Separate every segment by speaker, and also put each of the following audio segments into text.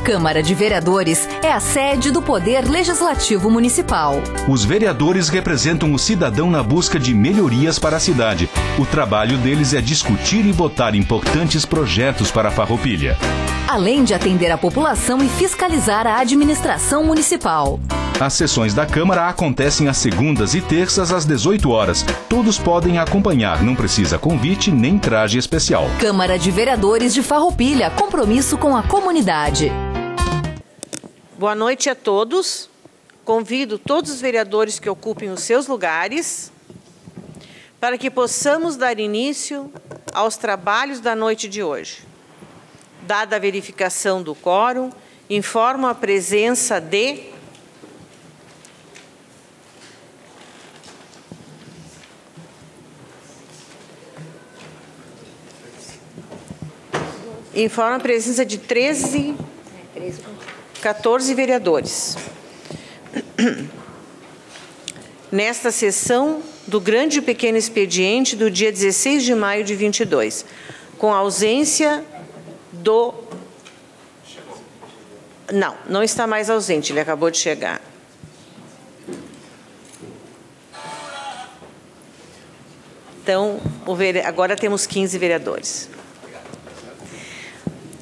Speaker 1: Câmara de Vereadores é a sede do Poder Legislativo Municipal.
Speaker 2: Os vereadores representam o cidadão na busca de melhorias para a cidade. O trabalho deles é discutir e votar importantes projetos para a Farroupilha,
Speaker 1: além de atender a população e fiscalizar a administração municipal.
Speaker 2: As sessões da Câmara acontecem às segundas e terças às 18 horas. Todos podem acompanhar, não precisa convite nem traje especial.
Speaker 1: Câmara de Vereadores de Farroupilha, compromisso com a comunidade.
Speaker 3: Boa noite a todos. Convido todos os vereadores que ocupem os seus lugares para que possamos dar início aos trabalhos da noite de hoje. Dada a verificação do quórum, informo a presença de Informo a presença de 14 vereadores. Nesta sessão do grande e pequeno expediente do dia 16 de maio de 22, com a ausência do... Não está mais ausente, ele acabou de chegar. Então, agora temos 15 vereadores.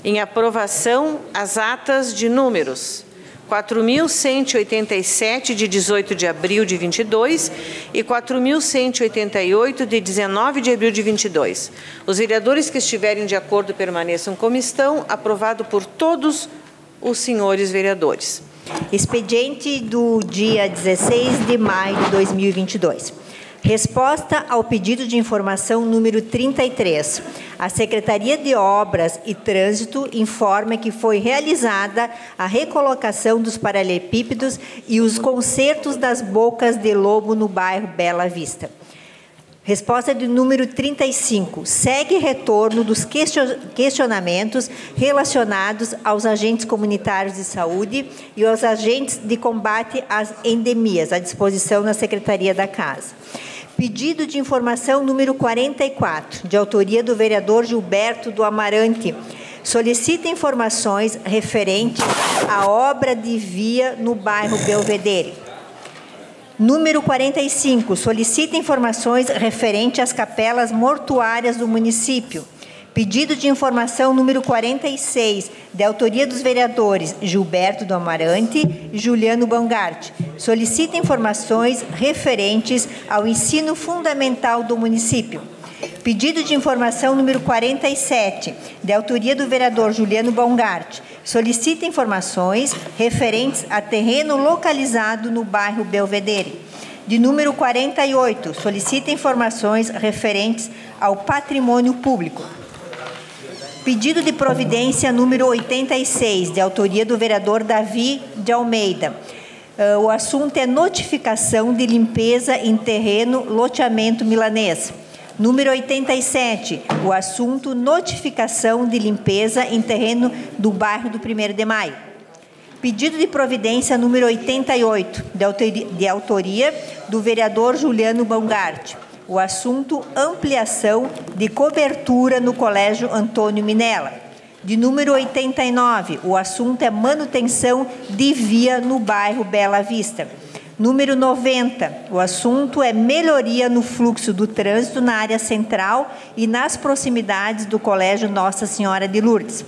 Speaker 3: Em aprovação, as atas de números 4.187, de 18 de abril de 22, e 4.188, de 19 de abril de 22. Os vereadores que estiverem de acordo permaneçam como estão. Aprovado por todos os senhores vereadores.
Speaker 4: Expediente do dia 16 de maio de 2022. Resposta ao pedido de informação número 33. A Secretaria de Obras e Trânsito informa que foi realizada a recolocação dos paralelepípedos e os consertos das bocas de lobo no bairro Bela Vista. Resposta de número 35. Segue retorno dos questionamentos relacionados aos agentes comunitários de saúde e aos agentes de combate às endemias, à disposição na Secretaria da Casa. Pedido de informação número 44, de autoria do vereador Gilberto do Amarante. Solicita informações referentes à obra de via no bairro Belvedere. Número 45, solicita informações referentes às capelas mortuárias do município. Pedido de informação número 46, de autoria dos vereadores Gilberto do Amarante e Juliano Bongart. Solicita informações referentes ao ensino fundamental do município. Pedido de informação número 47, de autoria do vereador Juliano Bongart. Solicita informações referentes a terreno localizado no bairro Belvedere. De número 48, solicita informações referentes ao patrimônio público. Pedido de providência número 86, de autoria do vereador Davi de Almeida. O assunto é notificação de limpeza em terreno loteamento milanês. Número 87, o assunto notificação de limpeza em terreno do bairro do 1º de Maio. Pedido de providência número 88, de autoria do vereador Juliano Bongart. O assunto ampliação de cobertura no Colégio Antônio Minella. De número 89, o assunto é manutenção de via no bairro Bela Vista. Número 90, o assunto é melhoria no fluxo do trânsito na área central e nas proximidades do Colégio Nossa Senhora de Lourdes.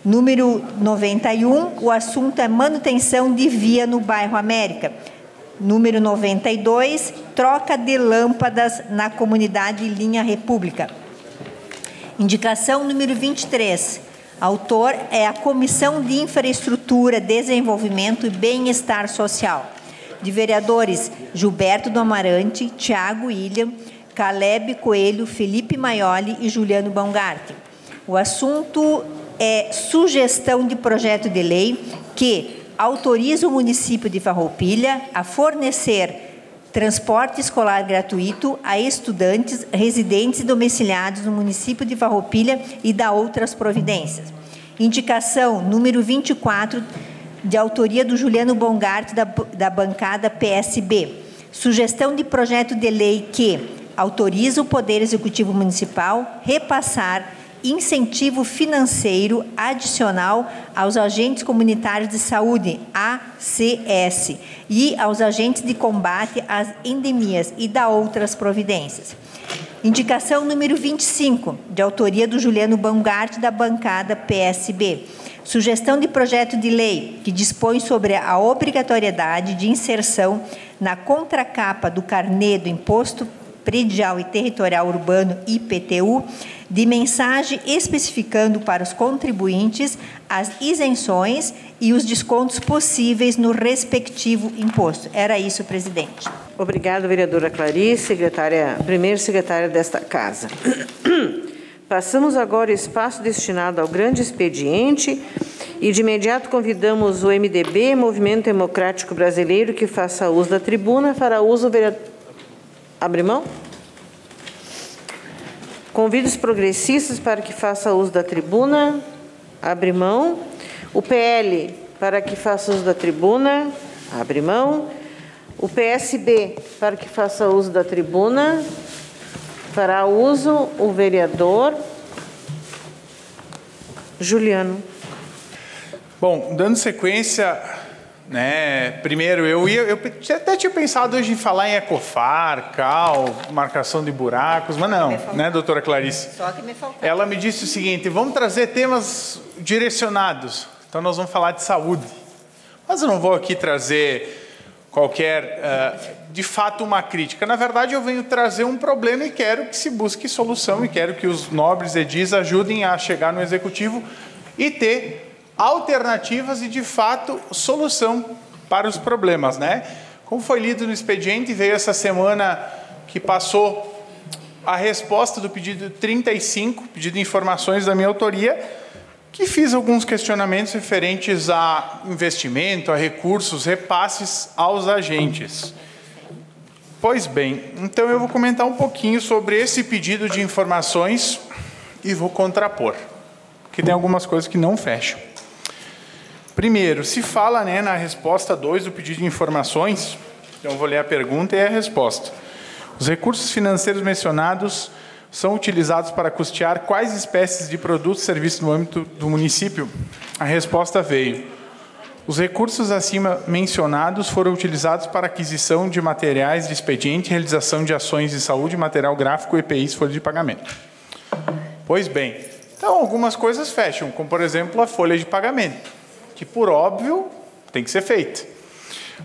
Speaker 4: Número 91, o assunto é manutenção de via no bairro América. Número 92, troca de lâmpadas na comunidade Linha República. Indicação número 23. Autor é a Comissão de Infraestrutura, Desenvolvimento e Bem-Estar Social. De vereadores Gilberto do Amarante, Tiago William, Caleb Coelho, Felipe Maioli e Juliano Bongart. O assunto é sugestão de projeto de lei que autoriza o município de Farroupilha a fornecer transporte escolar gratuito a estudantes residentes e domiciliados no município de Farroupilha e dá outras providências. Indicação número 24, de autoria do Juliano Bongart, da bancada PSB. Sugestão de projeto de lei que autoriza o Poder Executivo Municipal repassar incentivo financeiro adicional aos agentes comunitários de saúde, ACS, e aos agentes de combate às endemias e da outras providências. Indicação número 25, de autoria do Juliano Baumgart, da bancada PSB. Sugestão de projeto de lei que dispõe sobre a obrigatoriedade de inserção na contracapa do carnê do Imposto Predial e Territorial Urbano, IPTU, de mensagem especificando para os contribuintes as isenções e os descontos possíveis no respectivo imposto. Era isso, presidente.
Speaker 3: Obrigada, vereadora Clarice, primeira secretária desta Casa. Passamos agora ao espaço destinado ao grande expediente e de imediato convidamos o MDB, Movimento Democrático Brasileiro, que faça uso da tribuna. Fará uso o vereador... Abre mão? Convido os progressistas para que faça uso da tribuna. Abre mão. O PL para que faça uso da tribuna. Abre mão. O PSB para que faça uso da tribuna. Fará uso o vereador Juliano.
Speaker 5: Bom, dando sequência, né, primeiro eu até tinha pensado hoje em falar em Ecofar, CAL, marcação de buracos, mas não, né, doutora Clarice?
Speaker 4: Só que me faltava.
Speaker 5: Ela me disse o seguinte: vamos trazer temas direcionados, então nós vamos falar de saúde. Mas eu não vou aqui trazer qualquer, de fato, uma crítica. Na verdade, eu venho trazer um problema e quero que se busque solução e quero que os nobres edis ajudem a chegar no Executivo e ter alternativas e, de fato, solução para os problemas, né? Como foi lido no expediente, veio essa semana que passou a resposta do pedido 35, pedido de informações da minha autoria, que fiz alguns questionamentos referentes a investimento, a recursos, repasses aos agentes. Pois bem, então eu vou comentar um pouquinho sobre esse pedido de informações e vou contrapor, porque tem algumas coisas que não fecham. Primeiro, se fala, né, na resposta 2 do pedido de informações, então eu vou ler a pergunta e a resposta. Os recursos financeiros mencionados são utilizados para custear quais espécies de produtos e serviços no âmbito do município? A resposta veio: os recursos acima mencionados foram utilizados para aquisição de materiais de expediente, realização de ações de saúde, material gráfico, EPIs, folha de pagamento. Pois bem, então algumas coisas fecham, como por exemplo a folha de pagamento, que por óbvio tem que ser feita.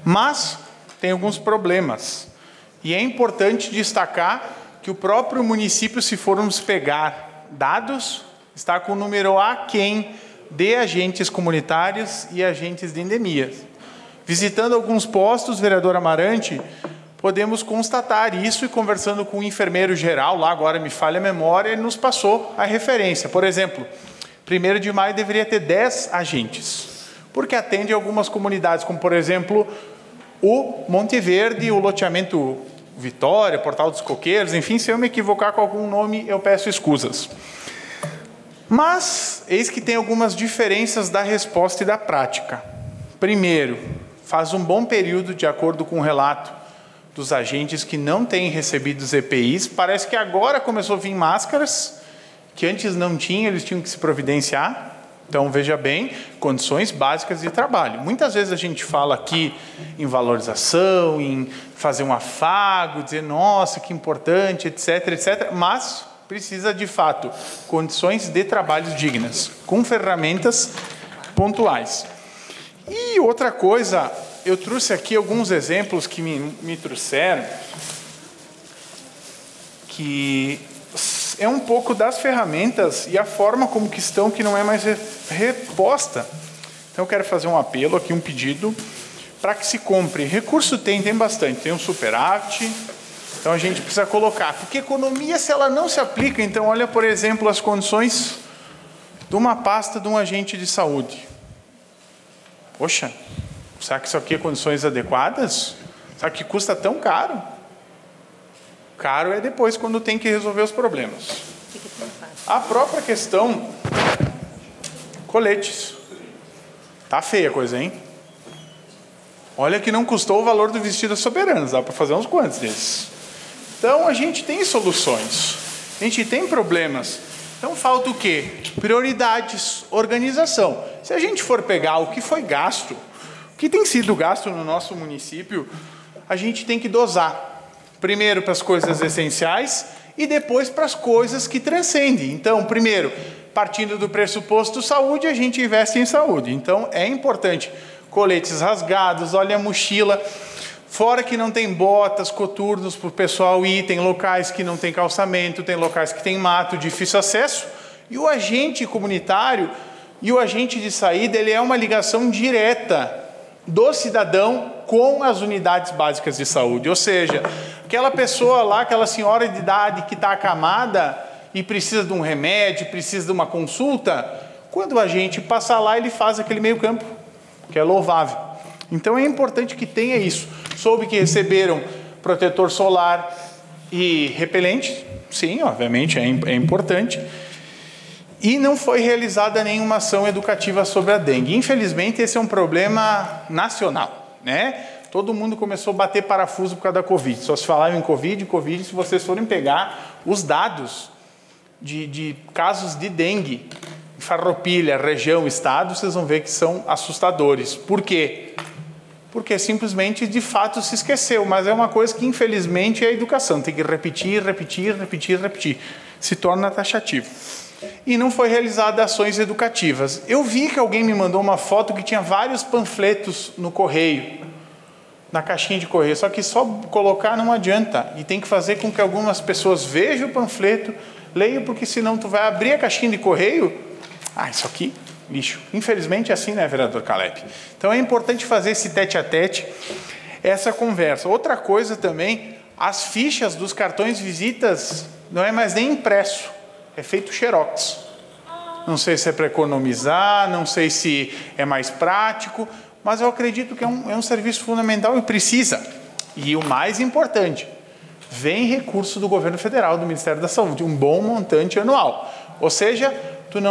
Speaker 5: Mas tem alguns problemas. E é importante destacar que o próprio município, se formos pegar dados, está com o número aquém de agentes comunitários e agentes de endemias. Visitando alguns postos, vereador Amarante, podemos constatar isso e conversando com o enfermeiro geral, lá agora me falha a memória, ele nos passou a referência. Por exemplo, 1º de maio deveria ter 10 agentes, porque atende algumas comunidades, como por exemplo, o Monte Verde, o loteamento Vitória, Portal dos Coqueiros, enfim, se eu me equivocar com algum nome, eu peço escusas. Mas, eis que tem algumas diferenças da resposta e da prática. Primeiro, faz um bom período, de acordo com o relato dos agentes que não têm recebido os EPIs, parece que agora começou a vir máscaras, que antes não tinha, eles tinham que se providenciar. Então, veja bem, condições básicas de trabalho. Muitas vezes a gente fala aqui em valorização, em fazer um afago, dizer, nossa, que importante, etc., etc., mas precisa, de fato, condições de trabalho dignas, com ferramentas pontuais. E outra coisa, eu trouxe aqui alguns exemplos que me trouxeram, que é um pouco das ferramentas e a forma como que estão, que não é mais reposta. Então, eu quero fazer um apelo aqui, um pedido, para que se compre. Recurso tem bastante, tem um superávit, então a gente precisa colocar. Porque economia, se ela não se aplica, então olha, por exemplo, as condições de uma pasta de um agente de saúde. Poxa, será que isso aqui é condições adequadas? Será que custa tão caro? Caro é depois, quando tem que resolver os problemas. A própria questão, coletes. Tá feia a coisa, hein? Olha que não custou o valor do vestido Soberanas, dá para fazer uns quantos desses. Então, a gente tem soluções, a gente tem problemas. Então falta o quê? Prioridades, organização. Se a gente for pegar o que foi gasto, o que tem sido gasto no nosso município, a gente tem que dosar. Primeiro para as coisas essenciais e depois para as coisas que transcendem. Então, primeiro, partindo do pressuposto saúde, a gente investe em saúde. Então, é importante coletes rasgados, olha a mochila, fora que não tem botas, coturnos para o pessoal ir, tem locais que não tem calçamento, tem locais que tem mato, difícil acesso, e o agente comunitário e o agente de saída, ele é uma ligação direta do cidadão com as unidades básicas de saúde, ou seja, aquela pessoa lá, aquela senhora de idade que está acamada e precisa de um remédio, precisa de uma consulta, quando o agente passa lá, ele faz aquele meio campo, que é louvável. Então é importante que tenha isso. Soube que receberam protetor solar e repelente, sim, obviamente, é importante. E não foi realizada nenhuma ação educativa sobre a dengue. Infelizmente, esse é um problema nacional, né? Todo mundo começou a bater parafuso por causa da Covid. Só se falava em Covid, se vocês forem pegar os dados de casos de dengue, Farroupilha, região, estado, vocês vão ver que são assustadores. Por quê? Porque simplesmente, de fato, se esqueceu. Mas é uma coisa que, infelizmente, é a educação. Tem que repetir. Se torna taxativo. E não foi realizada ações educativas. Eu vi que alguém me mandou uma foto que tinha vários panfletos no correio, na caixinha de correio. Só que só colocar não adianta. E tem que fazer com que algumas pessoas vejam o panfleto, leiam, porque senão tu vai abrir a caixinha de correio. Isso aqui, lixo. Infelizmente é assim, né, vereador Calep? Então é importante fazer esse tete-a-tete, essa conversa. Outra coisa também, as fichas dos cartões visitas não é mais nem impresso, é feito xerox. Não sei se é para economizar, não sei se é mais prático, mas eu acredito que é um serviço fundamental e precisa. E o mais importante, vem recurso do governo federal, do Ministério da Saúde, um bom montante anual. Ou seja,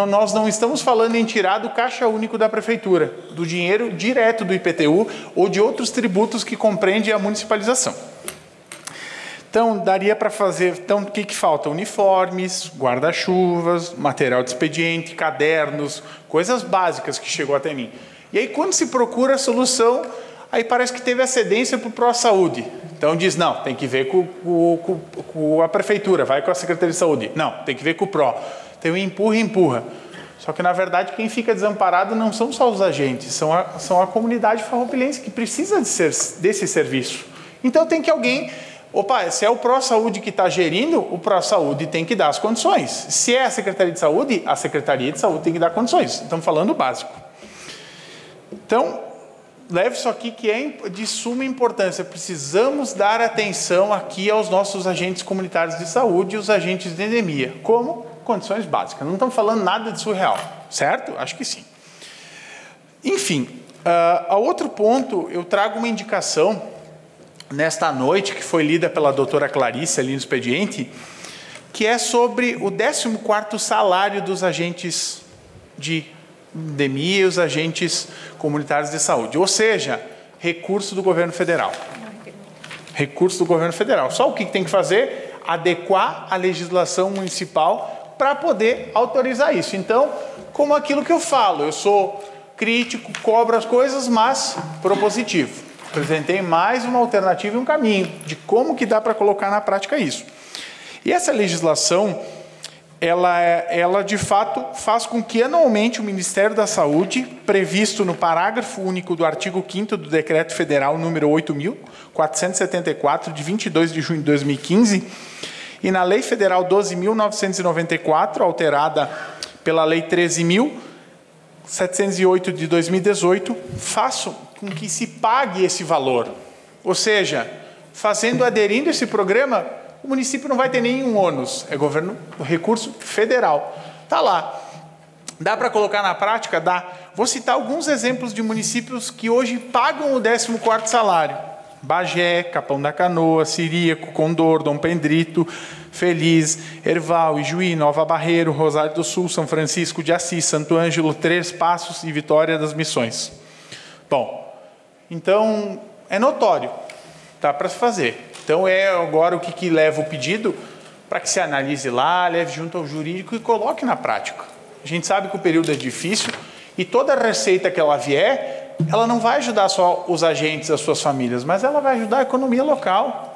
Speaker 5: nós não estamos falando em tirar do caixa único da prefeitura, do dinheiro direto do IPTU ou de outros tributos que compreende a municipalização. Então, daria para fazer... Então, o que falta? Uniformes, guarda-chuvas, material de expediente, cadernos, coisas básicas que chegou até mim. E aí, quando se procura a solução, aí parece que teve cedência para o Pró-Saúde. Então, diz, não, tem que ver com a prefeitura, vai com a Secretaria de Saúde. Não, tem que ver com o Pró. Tem um empurra. Só que, na verdade, quem fica desamparado não são só os agentes, são a comunidade farroupilense que precisa desse serviço. Então, tem que alguém... se é o Pró-Saúde que está gerindo, o Pró-Saúde tem que dar as condições. Se é a Secretaria de Saúde, a Secretaria de Saúde tem que dar condições. Estamos falando o básico. Então, leve isso aqui que é de suma importância. Precisamos dar atenção aqui aos nossos agentes comunitários de saúde e os agentes de endemia. Como? Condições básicas. Não estamos falando nada de surreal, certo? Acho que sim. Enfim, a outro ponto, eu trago uma indicação nesta noite, que foi lida pela doutora Clarice ali no expediente, que é sobre o 14º salário dos agentes de endemia e os agentes comunitários de saúde. Ou seja, recurso do governo federal. Recurso do governo federal. Só o que tem que fazer? Adequar a legislação municipal para poder autorizar isso. Então, como aquilo que eu falo, eu sou crítico, cobro as coisas, mas propositivo. Apresentei mais uma alternativa e um caminho de como que dá para colocar na prática isso. E essa legislação, ela de fato faz com que anualmente o Ministério da Saúde, previsto no parágrafo único do artigo 5º do Decreto Federal número 8.474, de 22 de junho de 2015, e na Lei Federal 12.994, alterada pela Lei 13.708 de 2018, façam com que se pague esse valor. Ou seja, aderindo esse programa, o município não vai ter nenhum ônus. É recurso federal. Está lá. Dá para colocar na prática? Dá. Vou citar alguns exemplos de municípios que hoje pagam o 14º salário. Bagé, Capão da Canoa, Ciríaco, Condor, Dom Pedrito, Feliz, Erval, Ijuí, Nova Barreiro, Rosário do Sul, São Francisco de Assis, Santo Ângelo, Três Passos e Vitória das Missões. Bom, então é notório, dá para se fazer. Então agora o que leva o pedido para que se analise lá, leve junto ao jurídico e coloque na prática. A gente sabe que o período é difícil e toda receita que ela vier, ela não vai ajudar só os agentes, as suas famílias, mas ela vai ajudar a economia local.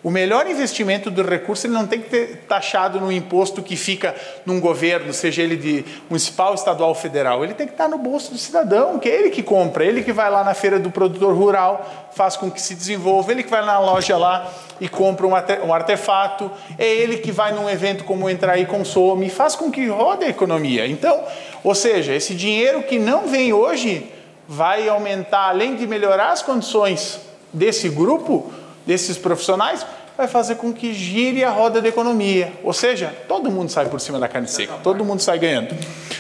Speaker 5: O melhor investimento do recurso ele não tem que ter taxado no imposto que fica num governo, seja ele de municipal, estadual ou federal. Ele tem que estar no bolso do cidadão, que é ele que compra, ele que vai lá na feira do produtor rural, faz com que se desenvolva, ele que vai na loja lá e compra um artefato, é ele que vai num evento como Entrar e Consome, faz com que rode a economia. Então, ou seja, esse dinheiro que não vem hoje vai aumentar, além de melhorar as condições desse grupo, desses profissionais, vai fazer com que gire a roda da economia. Ou seja, todo mundo sai por cima da carne seca, todo mundo sai ganhando.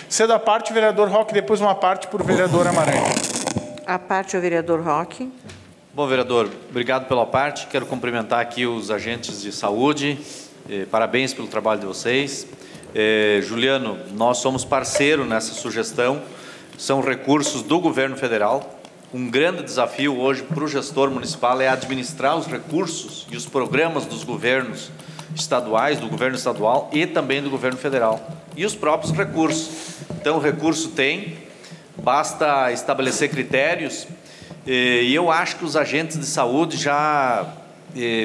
Speaker 5: Cedo a parte, o vereador Roque, depois uma parte para o vereador Amarante.
Speaker 3: A parte é o vereador Roque.
Speaker 6: Bom, vereador, obrigado pela parte. Quero cumprimentar aqui os agentes de saúde. Parabéns pelo trabalho de vocês. Juliano, nós somos parceiro nessa sugestão. São recursos do governo federal. Um grande desafio hoje para o gestor municipal é administrar os recursos e os programas dos governos estaduais, do governo estadual e também do governo federal. E os próprios recursos. Então, o recurso tem, basta estabelecer critérios. E eu acho que os agentes de saúde já,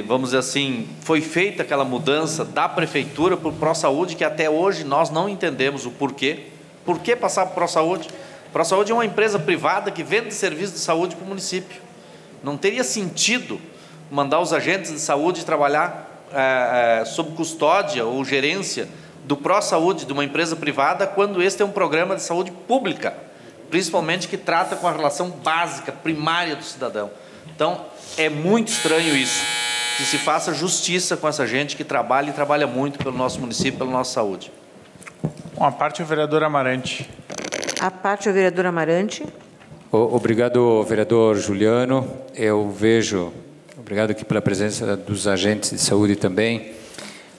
Speaker 6: vamos dizer assim, foi feita aquela mudança da prefeitura para o ProSaúde, que até hoje nós não entendemos o porquê. Por que passar para o ProSaúde? ProSaúde é uma empresa privada que vende serviço de saúde para o município. Não teria sentido mandar os agentes de saúde trabalhar sob custódia ou gerência do ProSaúde, de uma empresa privada, quando este é um programa de saúde pública, principalmente que trata com a relação básica, primária do cidadão. Então, é muito estranho isso, que se faça justiça com essa gente que trabalha e trabalha muito pelo nosso município, pela nossa saúde.
Speaker 5: Bom, a parte é o vereador Amarante.
Speaker 3: A parte é o vereador Amarante.
Speaker 7: Obrigado, vereador Juliano. Eu vejo, obrigado aqui pela presença dos agentes de saúde também,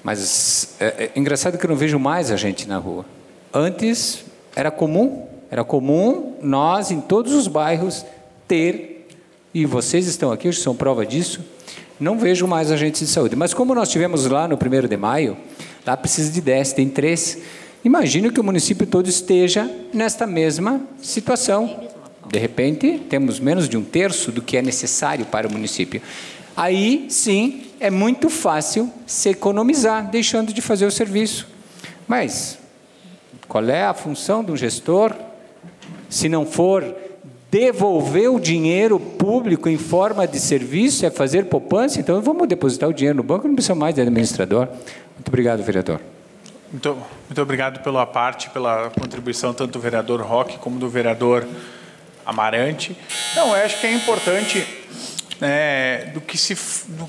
Speaker 7: mas é engraçado que eu não vejo mais a gente na rua. Antes era comum nós em todos os bairros ter, e vocês estão aqui, hoje são prova disso, não vejo mais agentes de saúde. Mas como nós tivemos lá no 1º de maio, lá precisa de 10, tem 3. Imagino que o município todo esteja nesta mesma situação. De repente, temos menos de 1/3 do que é necessário para o município. Aí, sim, é muito fácil se economizar, deixando de fazer o serviço. Mas qual é a função de um gestor, se não for devolver o dinheiro público em forma de serviço, é fazer poupança? Então, vamos depositar o dinheiro no banco, não precisa mais de administrador. Muito obrigado, vereador.
Speaker 5: Muito obrigado pela parte, pela contribuição tanto do vereador Roque como do vereador Amarante. Não, eu acho que é importante do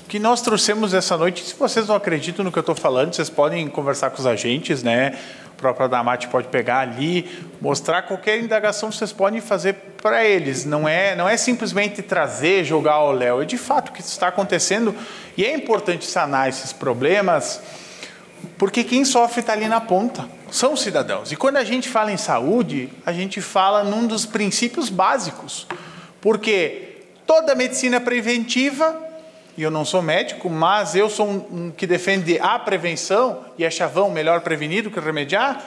Speaker 5: que nós trouxemos essa noite. Se vocês não acreditam no que eu estou falando, vocês podem conversar com os agentes, né? O próprio Adamati pode pegar ali, mostrar qualquer indagação que vocês podem fazer para eles. Não é simplesmente trazer, jogar ao léu. É de fato o que está acontecendo e é importante sanar esses problemas, porque quem sofre está ali na ponta, são os cidadãos. E quando a gente fala em saúde, a gente fala num dos princípios básicos, porque toda medicina preventiva, e eu não sou médico, mas eu sou um que defende a prevenção, e é chavão, melhor prevenir do que remediar,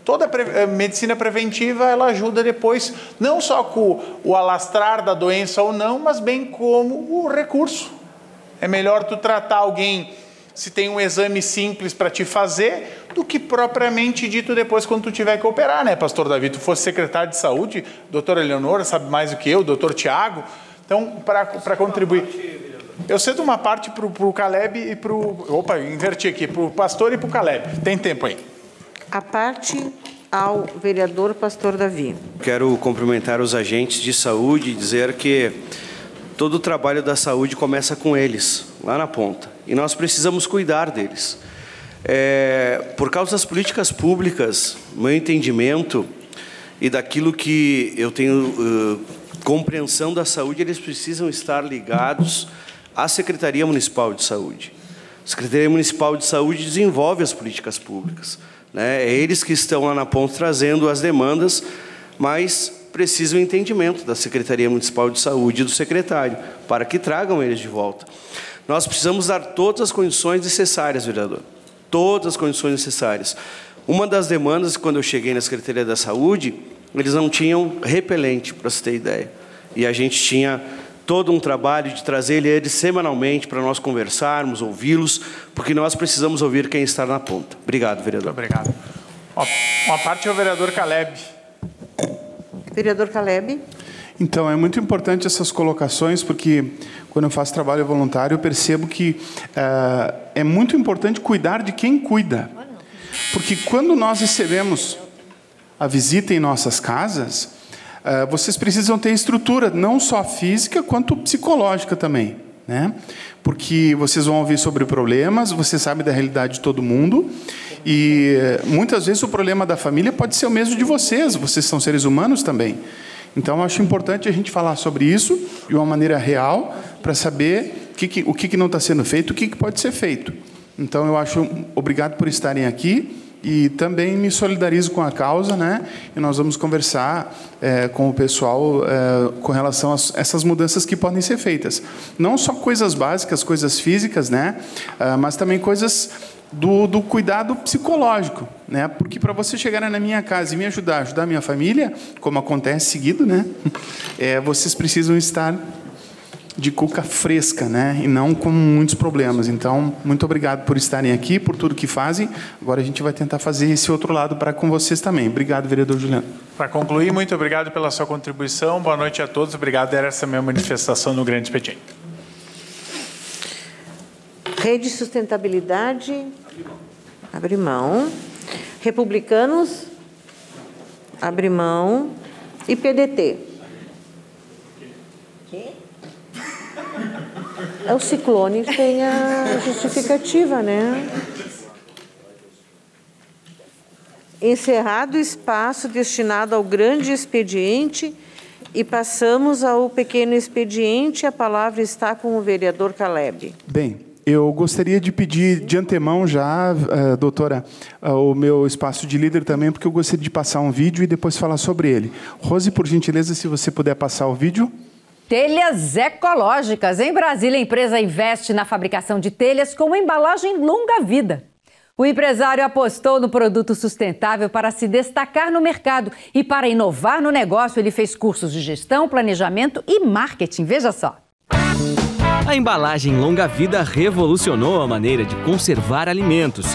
Speaker 5: toda medicina preventiva, ela ajuda depois, não só com o alastrar da doença ou não, mas bem como o recurso. É melhor tu tratar alguém se tem um exame simples para te fazer, do que propriamente dito depois quando tu tiver que operar, né, pastor Davi? Tu fosse secretário de saúde, doutora Eleonora sabe mais do que eu, doutor Tiago. Então, para contribuir, eu cedo uma parte para o Caleb e para o... Opa, inverti aqui, para o pastor e para o Caleb. Tem tempo aí.
Speaker 3: A parte ao vereador pastor Davi.
Speaker 8: Quero cumprimentar os agentes de saúde e dizer que todo o trabalho da saúde começa com eles, lá na ponta. E nós precisamos cuidar deles. Por causa das políticas públicas, meu entendimento e daquilo que eu tenho compreensão da saúde, eles precisam estar ligados à Secretaria Municipal de Saúde. A Secretaria Municipal de Saúde desenvolve as políticas públicas, né? É eles que estão lá na ponta trazendo as demandas, mas precisam do entendimento da Secretaria Municipal de Saúde e do secretário, para que tragam eles de volta. Nós precisamos dar todas as condições necessárias, vereador, todas as condições necessárias. Uma das demandas, quando eu cheguei na Secretaria da Saúde, eles não tinham repelente, para você ter ideia. E a gente tinha todo um trabalho de trazer eles semanalmente para nós conversarmos, ouvi-los, porque nós precisamos ouvir quem está na ponta. Obrigado, vereador.
Speaker 5: Muito obrigado. Uma parte é o vereador Caleb.
Speaker 3: Vereador Caleb.
Speaker 9: Então, é muito importante essas colocações, porque quando eu faço trabalho voluntário, eu percebo que é muito importante cuidar de quem cuida. Porque quando nós recebemos a visita em nossas casas, vocês precisam ter estrutura, não só física, quanto psicológica também, né? Porque vocês vão ouvir sobre problemas, você sabe da realidade de todo mundo, e muitas vezes o problema da família pode ser o mesmo de vocês são seres humanos também. Então, eu acho importante a gente falar sobre isso de uma maneira real, para saber o que não está sendo feito, o que pode ser feito. Então, eu acho, obrigado por estarem aqui, e também me solidarizo com a causa, né? E nós vamos conversar com o pessoal com relação a essas mudanças que podem ser feitas. Não só coisas básicas, coisas físicas, né? Mas também coisas do cuidado psicológico, né? Porque para você chegar na minha casa e me ajudar a minha família, como acontece seguido, né? Vocês precisam estar de cuca fresca, né? E não com muitos problemas. Então, muito obrigado por estarem aqui, por tudo que fazem. Agora a gente vai tentar fazer esse outro lado com vocês também. Obrigado, vereador Juliano.
Speaker 5: Para concluir, muito obrigado pela sua contribuição. Boa noite a todos. Obrigado. Era essa minha manifestação no Grande Expediente.
Speaker 3: Rede Sustentabilidade. Abre mão. Republicanos. Abre mão. E PDT. O Ciclone tem a justificativa, né? Encerrado o espaço destinado ao grande expediente e passamos ao pequeno expediente. A palavra está com o vereador Caleb.
Speaker 9: Bem, eu gostaria de pedir de antemão já, doutora, o meu espaço de líder também, porque eu gostaria de passar um vídeo e depois falar sobre ele. Rose, por gentileza, se você puder passar o vídeo.
Speaker 10: Telhas ecológicas. Em Brasília, a empresa investe na fabricação de telhas com embalagem longa-vida. O empresário apostou no produto sustentável para se destacar no mercado e para inovar no negócio, ele fez cursos de gestão, planejamento e marketing. Veja só.
Speaker 11: A embalagem longa-vida revolucionou a maneira de conservar alimentos.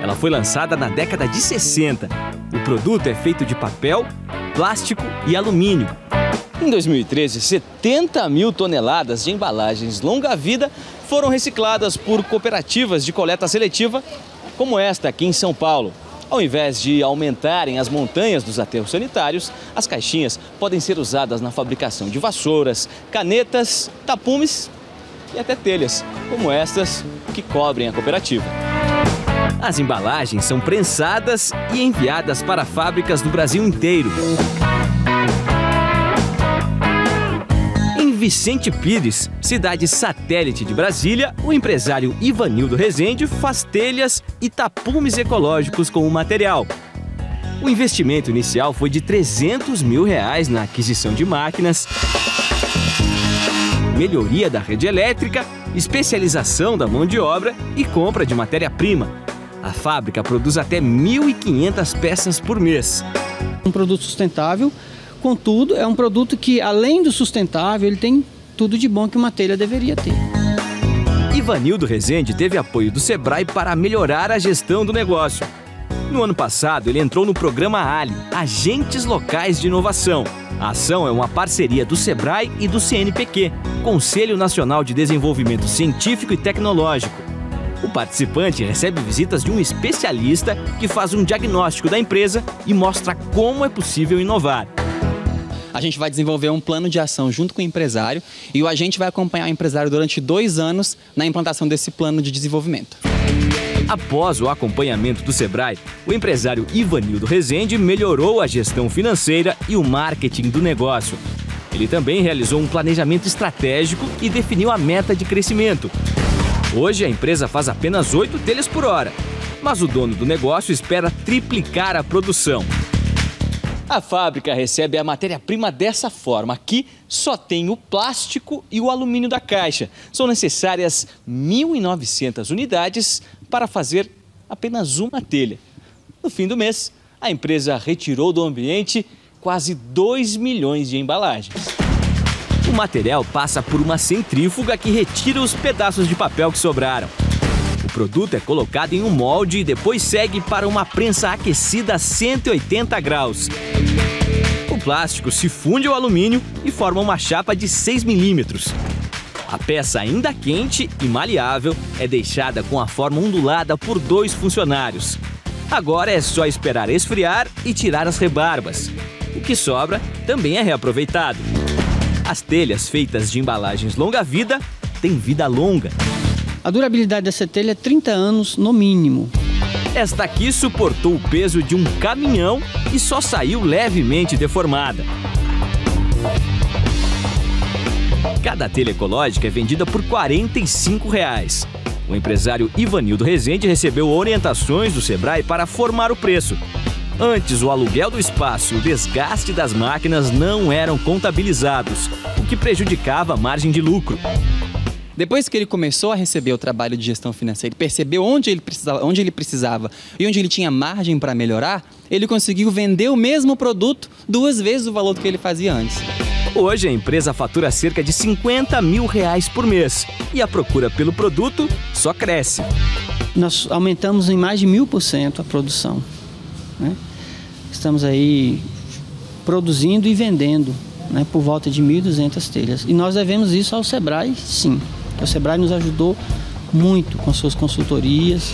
Speaker 11: Ela foi lançada na década de 60. O produto é feito de papel, plástico e alumínio. Em 2013, 70 mil toneladas de embalagens longa-vida foram recicladas por cooperativas de coleta seletiva, como esta aqui em São Paulo. Ao invés de aumentarem as montanhas dos aterros sanitários, as caixinhas podem ser usadas na fabricação de vassouras, canetas, tapumes e até telhas, como estas que cobrem a cooperativa. As embalagens são prensadas e enviadas para fábricas do Brasil inteiro. Vicente Pires, cidade satélite de Brasília, o empresário Ivanildo Rezende faz telhas e tapumes ecológicos com o material. O investimento inicial foi de R$300 mil na aquisição de máquinas, melhoria da rede elétrica, especialização da mão de obra e compra de matéria-prima. A fábrica produz até 1.500 peças por mês.
Speaker 12: Um produto sustentável. Contudo, é um produto que, além do sustentável, ele tem tudo de bom que uma telha deveria ter.
Speaker 11: Ivanildo Rezende teve apoio do Sebrae para melhorar a gestão do negócio. No ano passado, ele entrou no programa ALI, Agentes Locais de Inovação. A ação é uma parceria do Sebrae e do CNPq, Conselho Nacional de Desenvolvimento Científico e Tecnológico. O participante recebe visitas de um especialista que faz um diagnóstico da empresa e mostra como é possível inovar.
Speaker 13: A gente vai desenvolver um plano de ação junto com o empresário e o agente vai acompanhar o empresário durante 2 anos na implantação desse plano de desenvolvimento.
Speaker 11: Após o acompanhamento do Sebrae, o empresário Ivanildo Rezende melhorou a gestão financeira e o marketing do negócio. Ele também realizou um planejamento estratégico e definiu a meta de crescimento. Hoje a empresa faz apenas 8 telhas por hora, mas o dono do negócio espera triplicar a produção. A fábrica recebe a matéria-prima dessa forma. Aqui só tem o plástico e o alumínio da caixa. São necessárias 1.900 unidades para fazer apenas uma telha. No fim do mês, a empresa retirou do ambiente quase 2 milhões de embalagens. O material passa por uma centrífuga que retira os pedaços de papel que sobraram. O produto é colocado em um molde e depois segue para uma prensa aquecida a 180 graus. O plástico se funde ao alumínio e forma uma chapa de 6 milímetros. A peça ainda quente e maleável é deixada com a forma ondulada por 2 funcionários. Agora é só esperar esfriar e tirar as rebarbas. O que sobra também é reaproveitado. As telhas feitas de embalagens longa-vida têm vida longa.
Speaker 12: A durabilidade dessa telha é 30 anos no mínimo.
Speaker 11: Esta aqui suportou o peso de um caminhão e só saiu levemente deformada. Cada telha ecológica é vendida por R$ 45. O empresário Ivanildo Rezende recebeu orientações do Sebrae para formar o preço. Antes, o aluguel do espaço e o desgaste das máquinas não eram contabilizados, o que prejudicava a margem de lucro.
Speaker 13: Depois que ele começou a receber o trabalho de gestão financeira, percebeu onde ele precisava e onde ele tinha margem para melhorar, ele conseguiu vender o mesmo produto 2 vezes o valor que ele fazia antes.
Speaker 11: Hoje a empresa fatura cerca de R$ 50 mil por mês e a procura pelo produto só cresce.
Speaker 12: Nós aumentamos em mais de 1000% a produção, né? Estamos aí produzindo e vendendo, né, por volta de 1.200 telhas. E nós devemos isso ao Sebrae, sim. O Sebrae nos ajudou muito com suas consultorias.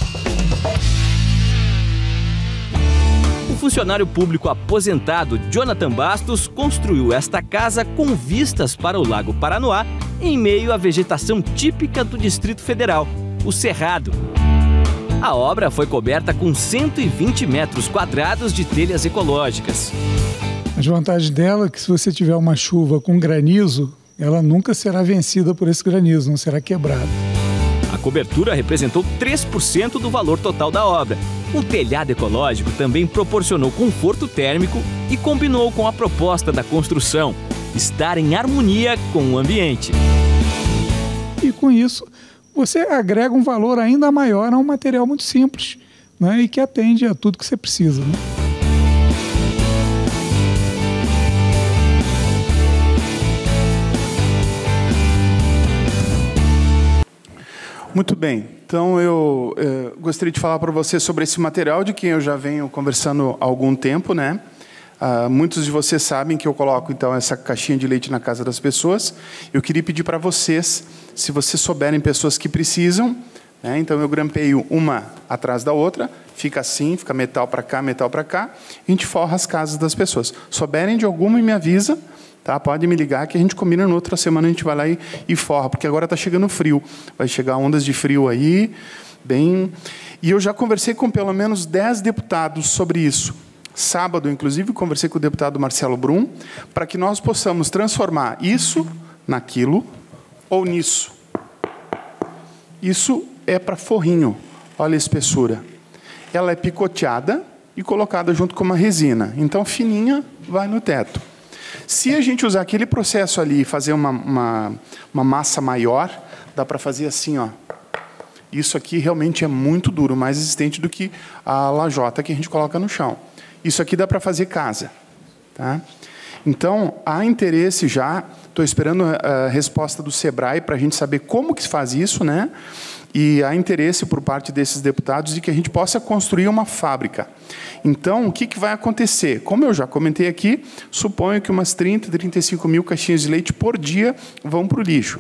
Speaker 11: O funcionário público aposentado Jonathan Bastos construiu esta casa com vistas para o Lago Paranoá em meio à vegetação típica do Distrito Federal, o Cerrado. A obra foi coberta com 120 metros quadrados de telhas ecológicas.
Speaker 14: A vantagem dela é que se você tiver uma chuva com granizo, ela nunca será vencida por esse granizo, não será quebrada.
Speaker 11: A cobertura representou 3% do valor total da obra. O telhado ecológico também proporcionou conforto térmico e combinou com a proposta da construção, estar em harmonia com o ambiente.
Speaker 14: E com isso, você agrega um valor ainda maior a um material muito simples, né, e que atende a tudo que você precisa, né?
Speaker 9: Muito bem, então eu gostaria de falar para você sobre esse material de quem eu já venho conversando há algum tempo, né? Muitos de vocês sabem que eu coloco então essa caixinha de leite na casa das pessoas. Eu queria pedir para vocês, se vocês souberem pessoas que precisam, né? Então eu grampeio uma atrás da outra, fica assim, fica metal para cá, a gente forra as casas das pessoas. Souberem de alguma, me avisa. Tá? Pode me ligar que a gente combina, na outra semana a gente vai lá e forra, porque agora está chegando frio. Vai chegar ondas de frio aí, bem... E eu já conversei com pelo menos 10 deputados sobre isso. Sábado, inclusive, conversei com o deputado Marcelo Brum, para que nós possamos transformar isso naquilo ou nisso. Isso é para forrinho. Olha a espessura. Ela é picoteada e colocada junto com uma resina. Então, fininha, vai no teto. Se a gente usar aquele processo ali e fazer uma massa maior, dá para fazer assim, ó. Isso aqui realmente é muito duro, mais resistente do que a lajota que a gente coloca no chão. Isso aqui dá para fazer casa. Tá? Então, há interesse já, estou esperando a resposta do Sebrae para a gente saber como que se faz isso, né? E há interesse por parte desses deputados de que a gente possa construir uma fábrica. Então, o que vai acontecer? Como eu já comentei aqui, suponho que umas 30, 35 mil caixinhas de leite por dia vão para o lixo.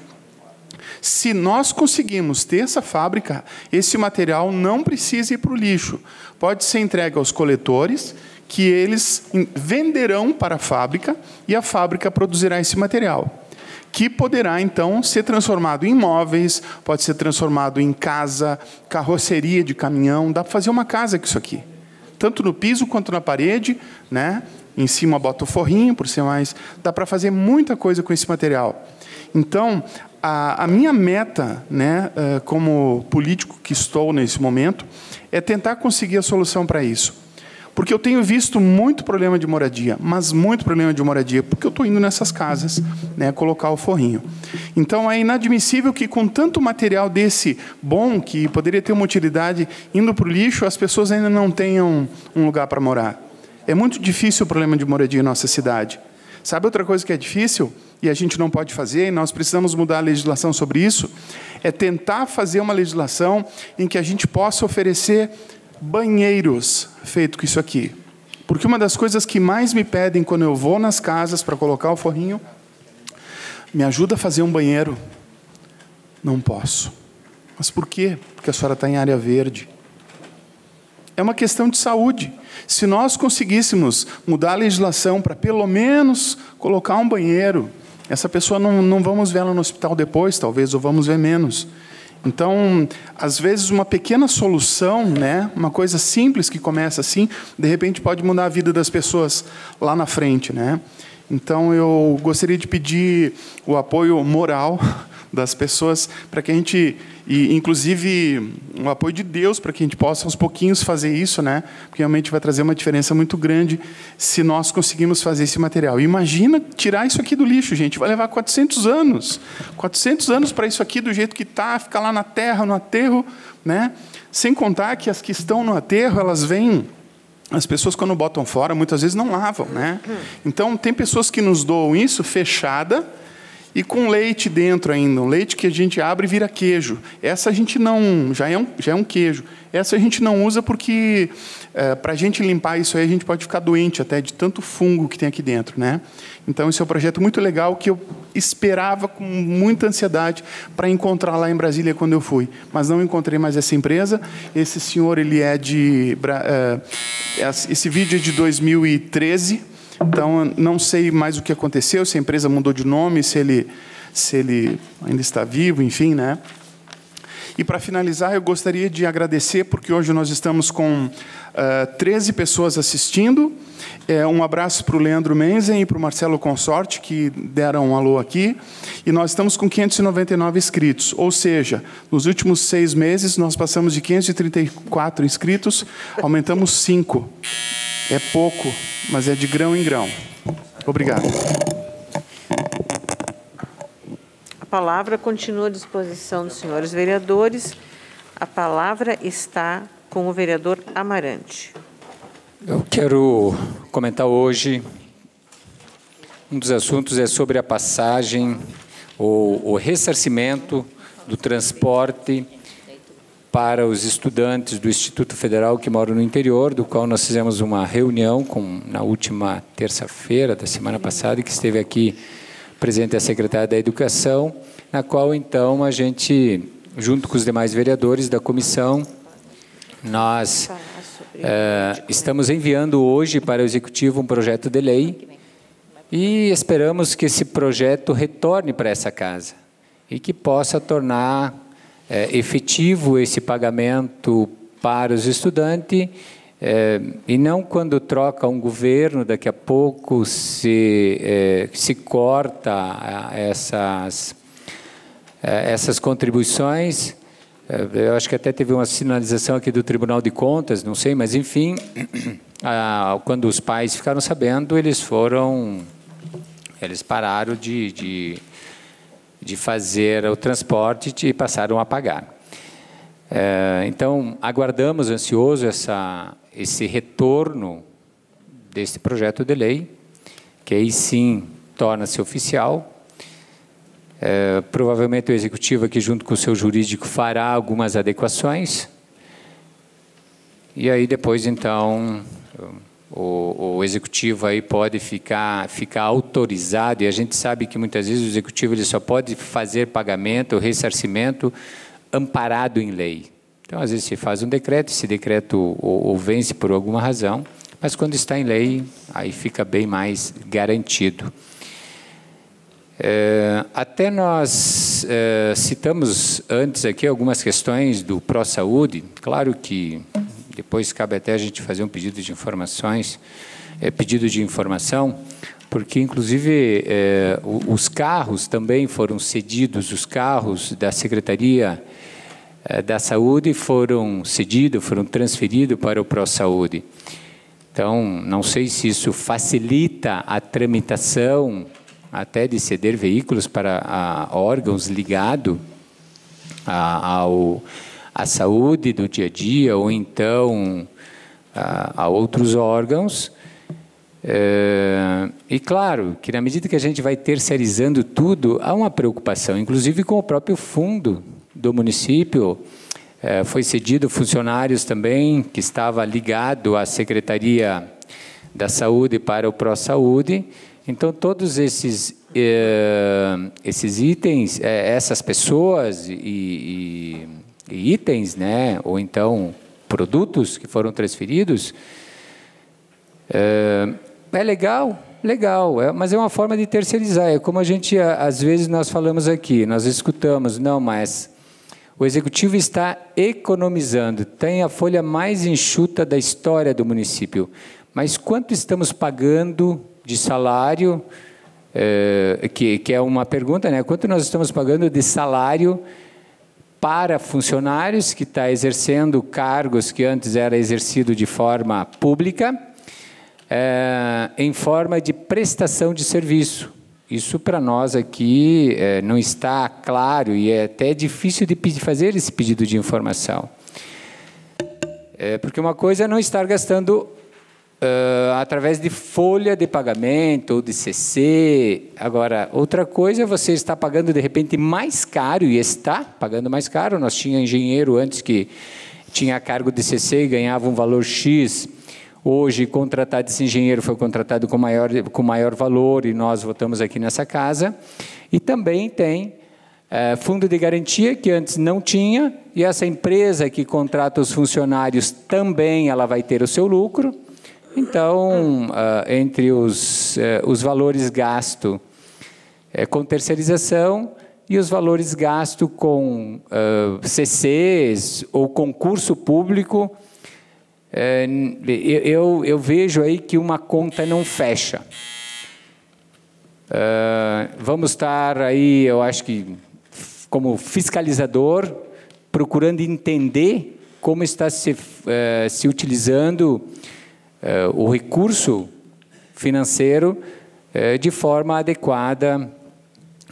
Speaker 9: Se nós conseguimos ter essa fábrica, esse material não precisa ir para o lixo. Pode ser entregue aos coletores, que eles venderão para a fábrica e a fábrica produzirá esse material, que poderá, então, ser transformado em móveis, pode ser transformado em casa, carroceria de caminhão, dá para fazer uma casa com isso aqui. Tanto no piso quanto na parede, né? Em cima bota o forrinho, por ser mais... Dá para fazer muita coisa com esse material. Então, a minha meta, né, como político que estou nesse momento, é tentar conseguir a solução para isso. Porque eu tenho visto muito problema de moradia, mas muito problema de moradia, porque eu estou indo nessas casas, né, colocar o forrinho. Então, é inadmissível que, com tanto material desse bom, que poderia ter uma utilidade, indo para o lixo, as pessoas ainda não tenham um lugar para morar. É muito difícil o problema de moradia em nossa cidade. Sabe outra coisa que é difícil, e a gente não pode fazer, e nós precisamos mudar a legislação sobre isso, é tentar fazer uma legislação em que a gente possa oferecer banheiros feito com isso aqui. Porque uma das coisas que mais me pedem quando eu vou nas casas para colocar o forrinho, me ajuda a fazer um banheiro. Não posso. Mas por quê? Porque a senhora está em área verde. É uma questão de saúde. Se nós conseguíssemos mudar a legislação para pelo menos colocar um banheiro, essa pessoa não vamos ver ela no hospital depois, talvez, ou vamos ver menos. Então, às vezes, uma pequena solução, né, uma coisa simples que começa assim, de repente pode mudar a vida das pessoas lá na frente, né? Então, eu gostaria de pedir o apoio moral das pessoas para que a gente, e inclusive o apoio de Deus para que a gente possa aos pouquinhos fazer isso, né? Porque realmente vai trazer uma diferença muito grande se nós conseguirmos fazer esse material. Imagina tirar isso aqui do lixo, gente, vai levar 400 anos. 400 anos para isso aqui do jeito que está, ficar lá na terra, no aterro, né? Sem contar que as que estão no aterro, elas vêm. As pessoas, quando botam fora, muitas vezes não lavam, né? Então, tem pessoas que nos doam isso fechada e com leite dentro ainda. Um leite que a gente abre e vira queijo. Essa a gente não... Já é um queijo. Essa a gente não usa porque, para a gente limpar isso aí, a gente pode ficar doente até de tanto fungo que tem aqui dentro, né? Então, esse é um projeto muito legal que eu esperava com muita ansiedade para encontrar lá em Brasília quando eu fui. Mas não encontrei mais essa empresa. Esse senhor, ele é de... Esse vídeo é de 2013, então não sei mais o que aconteceu, se a empresa mudou de nome, se ele ainda está vivo, enfim, né? E para finalizar, eu gostaria de agradecer, porque hoje nós estamos com 13 pessoas assistindo. Um abraço para o Leandro Menzen e para o Marcelo Consorte, que deram um alô aqui. E nós estamos com 599 inscritos. Ou seja, nos últimos 6 meses, nós passamos de 534 inscritos, aumentamos 5. É pouco, mas é de grão em grão. Obrigado.
Speaker 3: A palavra continua à disposição dos senhores vereadores. A palavra está com o vereador Amarante.
Speaker 7: Eu quero comentar hoje, um dos assuntos é sobre a passagem, o ressarcimento do transporte para os estudantes do Instituto Federal que moram no interior, do qual nós fizemos uma reunião na última terça-feira da semana passada, que esteve aqui presente a secretária da Educação, na qual, então, a gente, junto com os demais vereadores da comissão, nós estamos enviando hoje para o Executivo um projeto de lei e esperamos que esse projeto retorne para essa casa e que possa tornar efetivo esse pagamento para os estudantes e não quando troca um governo, daqui a pouco se corta essas contribuições. Eu acho que até teve uma sinalização aqui do Tribunal de Contas, não sei, mas enfim, quando os pais ficaram sabendo, eles pararam de fazer o transporte e passaram a pagar. Então, aguardamos ansioso esse retorno desse projeto de lei, que aí sim torna-se oficial. Provavelmente o Executivo aqui, junto com o seu jurídico, fará algumas adequações. E aí depois, então, o Executivo aí pode ficar autorizado, e a gente sabe que muitas vezes o Executivo ele só pode fazer pagamento ou ressarcimento amparado em lei. Então, às vezes, se faz um decreto, esse decreto ou vence por alguma razão, mas quando está em lei, aí fica bem mais garantido. Até nós citamos antes aqui algumas questões do Pró-Saúde. Claro que depois cabe até a gente fazer um pedido de informações, pedido de informação, porque inclusive os carros também foram cedidos, os carros da Secretaria da Saúde foram cedidos, foram transferidos para o Pró-Saúde. Então, não sei se isso facilita a tramitação até de ceder veículos para órgãos ligados à saúde do dia a dia, ou então a outros órgãos. E claro, que na medida que a gente vai terceirizando tudo, há uma preocupação, inclusive com o próprio fundo do município. Foi cedido funcionários também, que estava ligado à Secretaria da Saúde para o Pró-Saúde. Então, todos esses itens, essas pessoas e itens, né, ou então produtos que foram transferidos, é legal, mas é uma forma de terceirizar. É como a gente, às vezes, nós falamos aqui, nós escutamos, não, mas o Executivo está economizando, tem a folha mais enxuta da história do município. Mas quanto estamos pagando de salário, que é uma pergunta, né? Quanto nós estamos pagando de salário para funcionários que estão exercendo cargos que antes era exercido de forma pública, em forma de prestação de serviço. Isso para nós aqui não está claro e é até difícil de fazer esse pedido de informação. Porque uma coisa é não estar gastando através de folha de pagamento ou de CC. Agora, outra coisa é você estar pagando de repente mais caro, e está pagando mais caro. Nós tínhamos engenheiro antes que tinha cargo de CC e ganhava um valor X. Hoje, contratado esse engenheiro foi contratado com maior valor e nós votamos aqui nessa casa. E também tem fundo de garantia, que antes não tinha, e essa empresa que contrata os funcionários também ela vai ter o seu lucro. Então, entre os valores gastos com terceirização e os valores gastos com CCs ou concurso público, eu vejo aí que uma conta não fecha. Vamos estar aí, eu acho que, como fiscalizador, procurando entender como está se utilizando o recurso financeiro de forma adequada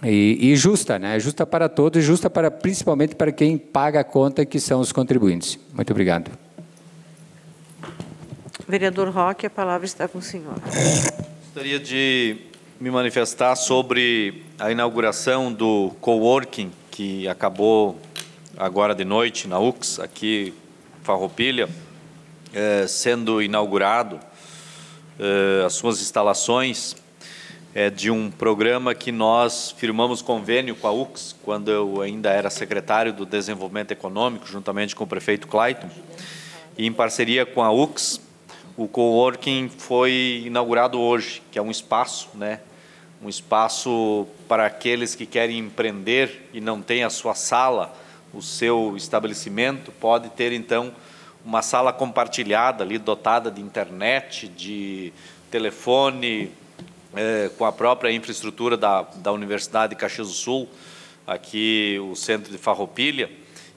Speaker 7: e justa, né? Justa para todos, justa principalmente para quem paga a conta, que são os contribuintes. Muito obrigado.
Speaker 3: Vereador Roque, a palavra está com o senhor.
Speaker 6: Gostaria de me manifestar sobre a inauguração do coworking que acabou agora de noite na UX, aqui em Farroupilha, sendo inaugurado as suas instalações de um programa que nós firmamos convênio com a UX, quando eu ainda era secretário do Desenvolvimento Econômico, juntamente com o prefeito Clayton, e em parceria com a UX, o coworking foi inaugurado hoje, que é um espaço, né? Um espaço para aqueles que querem empreender e não têm a sua sala, o seu estabelecimento, pode ter, então, uma sala compartilhada ali, dotada de internet, de telefone, com a própria infraestrutura da Universidade de Caxias do Sul, aqui o centro de Farroupilha,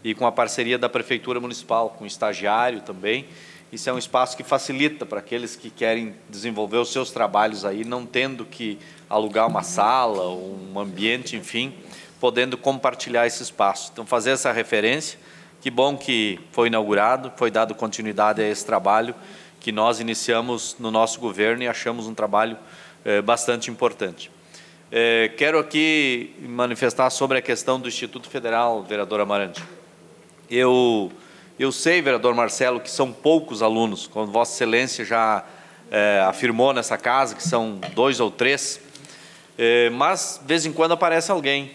Speaker 6: e com a parceria da Prefeitura Municipal, com estagiário também. Isso é um espaço que facilita para aqueles que querem desenvolver os seus trabalhos aí, não tendo que alugar uma sala, um ambiente, enfim, podendo compartilhar esse espaço. Então, fazer essa referência, que bom que foi inaugurado, foi dado continuidade a esse trabalho que nós iniciamos no nosso governo e achamos um trabalho bastante importante. Quero aqui manifestar sobre a questão do Instituto Federal, vereador Amarante. Eu sei, vereador Marcelo, que são poucos alunos, como Vossa Excelência já afirmou nessa casa, que são 2 ou 3, mas de vez em quando aparece alguém.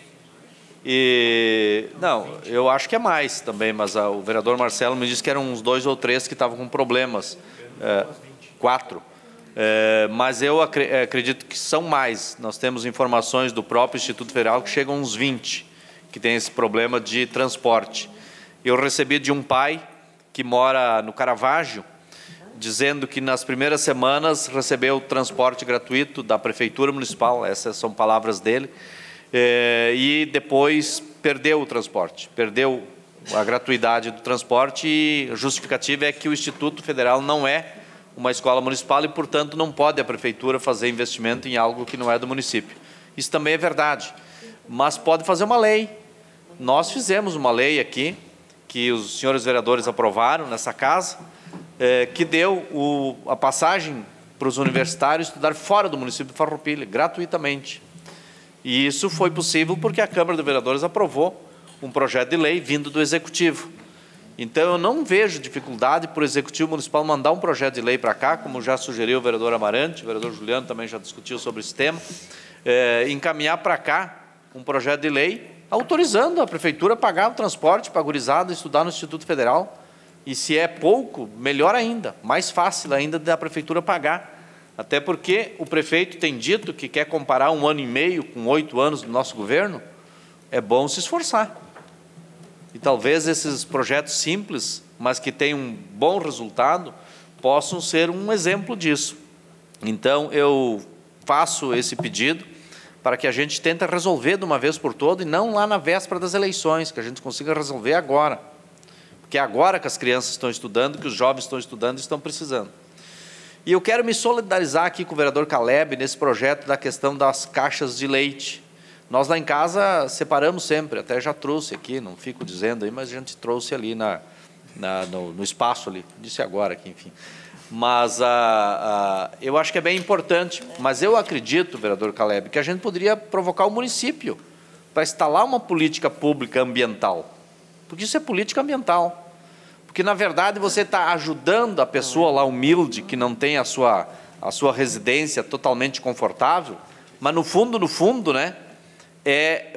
Speaker 6: Não, eu acho que é mais também, mas o vereador Marcelo me disse que eram uns 2 ou 3 que estavam com problemas, 4. Mas eu acredito que são mais. Nós temos informações do próprio Instituto Federal que chegam a uns 20, que tem esse problema de transporte. Eu recebi de um pai que mora no Caravaggio, dizendo que nas primeiras semanas recebeu transporte gratuito da Prefeitura Municipal, essas são palavras dele, e depois perdeu o transporte, perdeu a gratuidade do transporte, e a justificativa é que o Instituto Federal não é uma escola municipal e, portanto, não pode a prefeitura fazer investimento em algo que não é do município. Isso também é verdade, mas pode fazer uma lei. Nós fizemos uma lei aqui, que os senhores vereadores aprovaram nessa casa, que deu a passagem para os universitários estudar fora do município de Farroupilha, gratuitamente. E isso foi possível porque a Câmara de Vereadores aprovou um projeto de lei vindo do Executivo. Então, eu não vejo dificuldade para o Executivo Municipal mandar um projeto de lei para cá, como já sugeriu o vereador Amarante, o vereador Juliano também já discutiu sobre esse tema, encaminhar para cá um projeto de lei autorizando a Prefeitura a pagar o transporte para a gurizada estudar no Instituto Federal. E se é pouco, melhor ainda, mais fácil ainda da Prefeitura pagar. Até porque o prefeito tem dito que quer comparar 1 ano e meio com 8 anos do nosso governo, é bom se esforçar. E talvez esses projetos simples, mas que têm um bom resultado, possam ser um exemplo disso. Então, eu faço esse pedido para que a gente tente resolver de uma vez por todas e não lá na véspera das eleições, que a gente consiga resolver agora. Porque é agora que as crianças estão estudando, que os jovens estão estudando e estão precisando. E eu quero me solidarizar aqui com o vereador Caleb nesse projeto da questão das caixas de leite. Nós lá em casa separamos sempre, até já trouxe aqui, não fico dizendo aí, mas a gente trouxe ali no espaço ali, disse agora aqui, enfim. Mas eu acho que é bem importante, mas eu acredito, vereador Caleb, que a gente poderia provocar o município para instalar uma política pública ambiental, porque isso é política ambiental. Porque, na verdade, você está ajudando a pessoa lá humilde, que não tem a sua residência totalmente confortável, mas, no fundo, né,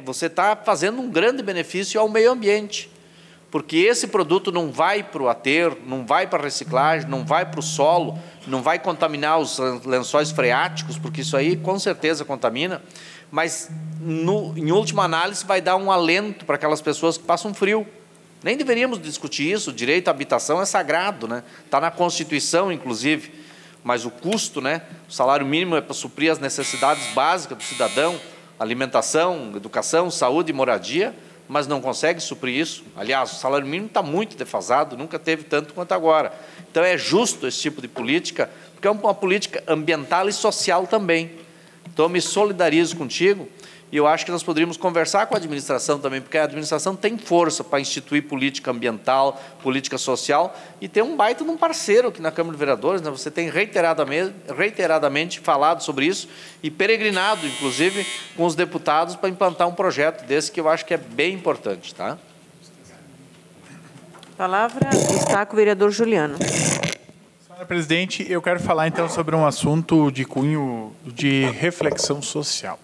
Speaker 6: você está fazendo um grande benefício ao meio ambiente. Porque esse produto não vai para o aterro, não vai para a reciclagem, não vai para o solo, não vai contaminar os lençóis freáticos, porque isso aí, com certeza, contamina, mas, em última análise, vai dar um alento para aquelas pessoas que passam frio. Nem deveríamos discutir isso, o direito à habitação é sagrado, né? Está na Constituição, inclusive, mas o custo, né? O salário mínimo é para suprir as necessidades básicas do cidadão, alimentação, educação, saúde e moradia, mas não consegue suprir isso. Aliás, o salário mínimo está muito defasado, nunca teve tanto quanto agora. Então, é justo esse tipo de política, porque é uma política ambiental e social também. Então, eu me solidarizo contigo. E eu acho que nós poderíamos conversar com a administração também, porque a administração tem força para instituir política ambiental, política social, e tem um baita de um parceiro aqui na Câmara de Vereadores, né? Você tem reiteradamente falado sobre isso e peregrinado, inclusive, com os deputados para implantar um projeto desse que eu acho que é bem importante. Tá?
Speaker 3: A palavra está com o vereador Juliano.
Speaker 5: Senhora presidente, eu quero falar então sobre um assunto de cunho de reflexão social.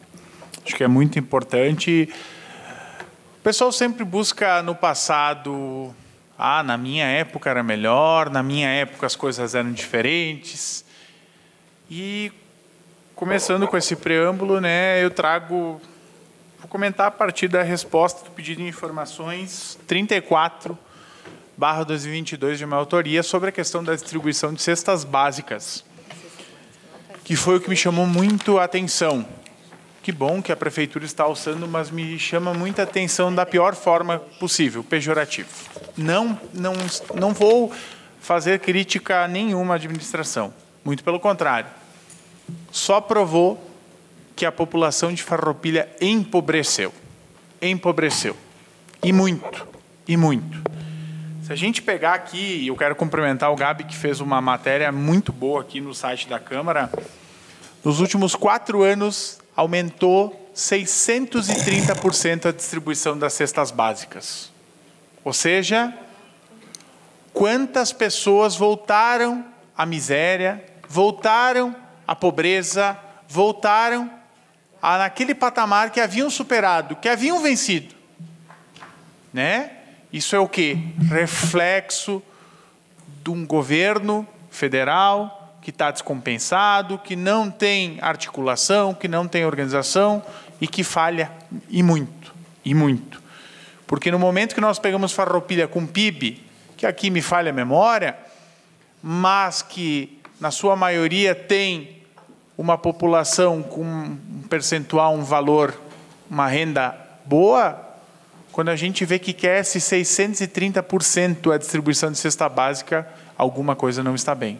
Speaker 5: Acho que é muito importante. O pessoal sempre busca no passado, na minha época era melhor, na minha época as coisas eram diferentes. E, começando com esse preâmbulo, né, vou comentar a partir da resposta do pedido de informações 34/2022 de minha autoria sobre a questão da distribuição de cestas básicas, que foi o que me chamou muito a atenção. Que bom que a Prefeitura está alçando, mas me chama muita atenção da pior forma possível, pejorativo. Não vou fazer crítica a nenhuma administração, muito pelo contrário. Só provou que a população de Farroupilha empobreceu. Empobreceu. E muito, e muito. Se a gente pegar aqui, e eu quero cumprimentar o Gabi, que fez uma matéria muito boa aqui no site da Câmara, nos últimos 4 anos, aumentou 630% a distribuição das cestas básicas. Ou seja, quantas pessoas voltaram à miséria, voltaram à pobreza, voltaram naquele patamar que haviam superado, que haviam vencido. Né? Isso é o quê? Reflexo de um governo federal que está descompensado, que não tem articulação, que não tem organização e que falha, e muito, e muito. Porque no momento que nós pegamos Farroupilha com PIB, que aqui me falha a memória, mas que na sua maioria tem uma população com um percentual, um valor, uma renda boa, quando a gente vê que cresce 630% a distribuição de cesta básica, alguma coisa não está bem.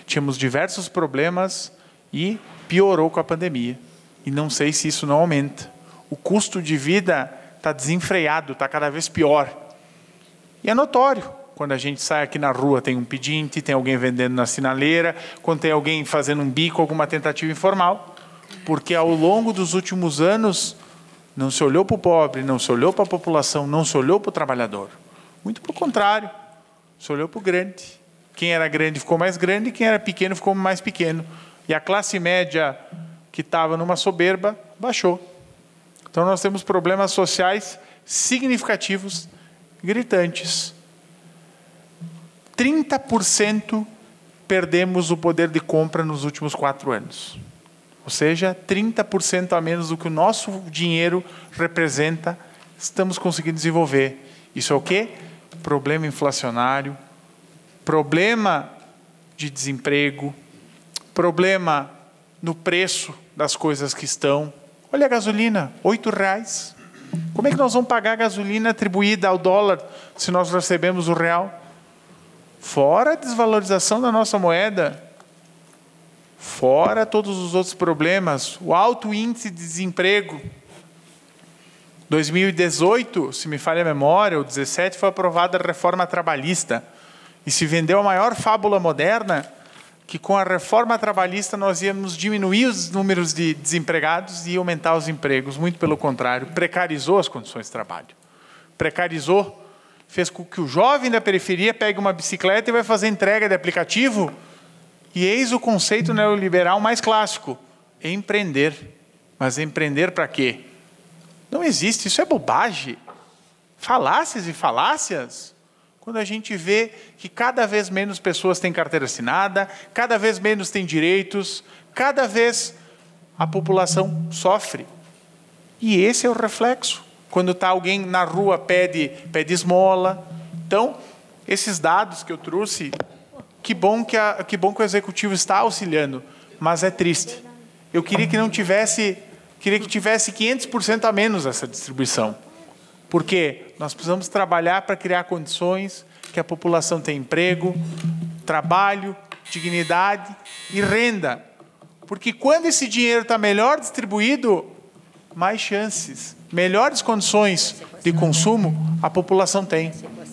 Speaker 5: tínhamos diversos problemas e piorou com a pandemia. E não sei se isso não aumenta. O custo de vida está desenfreado, está cada vez pior. E é notório. Quando a gente sai aqui na rua, tem um pedinte, tem alguém vendendo na sinaleira, quando tem alguém fazendo um bico, alguma tentativa informal. Porque ao longo dos últimos anos, não se olhou para o pobre, não se olhou para a população, não se olhou para o trabalhador. Muito pelo contrário, se olhou para o grande. Quem era grande ficou mais grande, quem era pequeno ficou mais pequeno. E a classe média, que estava numa soberba, baixou. Então nós temos problemas sociais significativos, gritantes. 30% perdemos o poder de compra nos últimos 4 anos. Ou seja, 30% a menos do que o nosso dinheiro representa, estamos conseguindo desenvolver. Isso é o quê? Problema inflacionário, problema de desemprego, problema no preço das coisas que estão. Olha a gasolina, R$8. Como é que nós vamos pagar a gasolina atribuída ao dólar se nós recebemos o real? Fora a desvalorização da nossa moeda, fora todos os outros problemas, o alto índice de desemprego. 2018, se me falha a memória, ou 2017, foi aprovada a reforma trabalhista. E se vendeu a maior fábula moderna, que com a reforma trabalhista nós íamos diminuir os números de desempregados e aumentar os empregos. Muito pelo contrário, precarizou as condições de trabalho. Precarizou, fez com que o jovem da periferia pegue uma bicicleta e vai fazer entrega de aplicativo. E eis o conceito neoliberal mais clássico, empreender. Mas empreender para quê? Não existe, isso é bobagem. Falácias e falácias. Quando a gente vê que cada vez menos pessoas têm carteira assinada, cada vez menos têm direitos, cada vez a população sofre. E esse é o reflexo. Quando está alguém na rua, pede esmola. Então, esses dados que eu trouxe, que bom que o Executivo está auxiliando, mas é triste. Eu queria que não tivesse, queria que tivesse 500% a menos essa distribuição. Porque nós precisamos trabalhar para criar condições que a população tenha emprego, trabalho, dignidade e renda. Porque quando esse dinheiro está melhor distribuído, mais chances, melhores condições de consumo a população tem.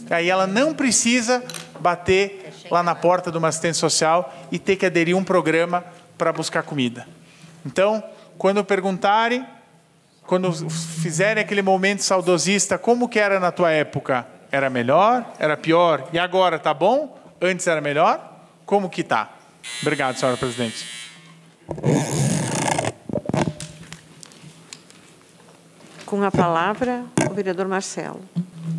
Speaker 5: Aí ela não precisa bater lá na porta de uma assistência social e ter que aderir a um programa para buscar comida. Então, quando perguntarem, quando fizerem aquele momento saudosista, como que era na tua época? Era melhor? Era pior? E agora, tá bom? Antes era melhor? Como que tá? Obrigado, senhora presidente.
Speaker 3: Com a palavra, o vereador Marcelo.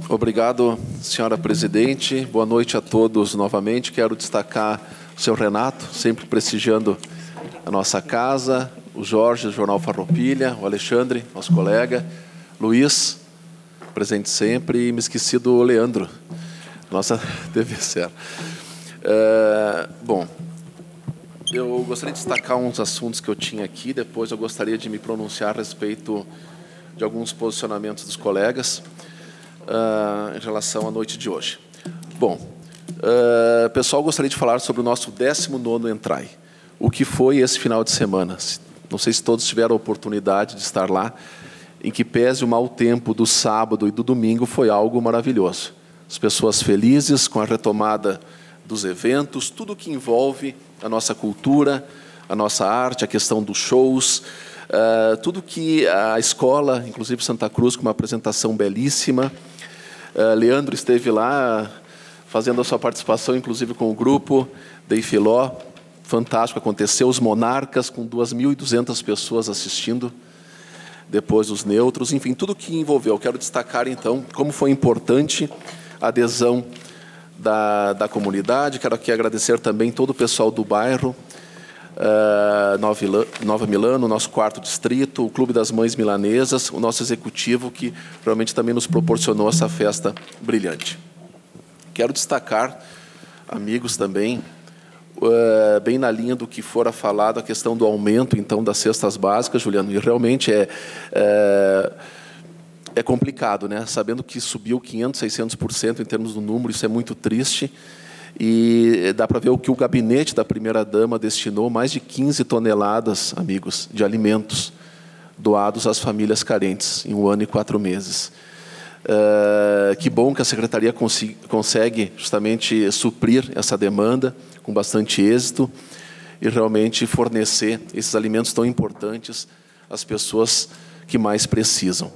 Speaker 15: Obrigado, senhora presidente. Boa noite a todos novamente. Quero destacar o senhor Renato, sempre prestigiando a nossa casa, o Jorge, do Jornal Farroupilha, o Alexandre, nosso colega, Luiz, presente sempre, e me esqueci do Leandro, nossa TV Serra. Bom, eu gostaria de destacar uns assuntos que eu tinha aqui, depois eu gostaria de me pronunciar a respeito de alguns posicionamentos dos colegas em relação à noite de hoje. Bom, pessoal, gostaria de falar sobre o nosso 19º Entrai. O que foi esse final de semana? Não sei se todos tiveram a oportunidade de estar lá, em que pese o mau tempo do sábado e do domingo, foi algo maravilhoso. As pessoas felizes com a retomada dos eventos, tudo que envolve a nossa cultura, a nossa arte, a questão dos shows, tudo que a escola, inclusive Santa Cruz, com uma apresentação belíssima. Leandro esteve lá fazendo a sua participação, inclusive com o grupo Dei Filó. Fantástico, aconteceu. Os Monarcas, com 2.200 pessoas assistindo, depois os Neutros, enfim, tudo que envolveu. Quero destacar, então, como foi importante a adesão da comunidade. Quero aqui agradecer também todo o pessoal do bairro, Nova Milano, o nosso 4º distrito, o Clube das Mães Milanesas, o nosso executivo, que realmente também nos proporcionou essa festa brilhante. Quero destacar, amigos, também, bem na linha do que fora falado, a questão do aumento, então, das cestas básicas, Juliano, e realmente é complicado, né? Sabendo que subiu 500%, 600% em termos do número, isso é muito triste. E dá para ver o que o gabinete da primeira-dama destinou, mais de 15 toneladas, amigos, de alimentos doados às famílias carentes em 1 ano e 4 meses. Que bom que a Secretaria consegue justamente suprir essa demanda com bastante êxito e realmente fornecer esses alimentos tão importantes às pessoas que mais precisam.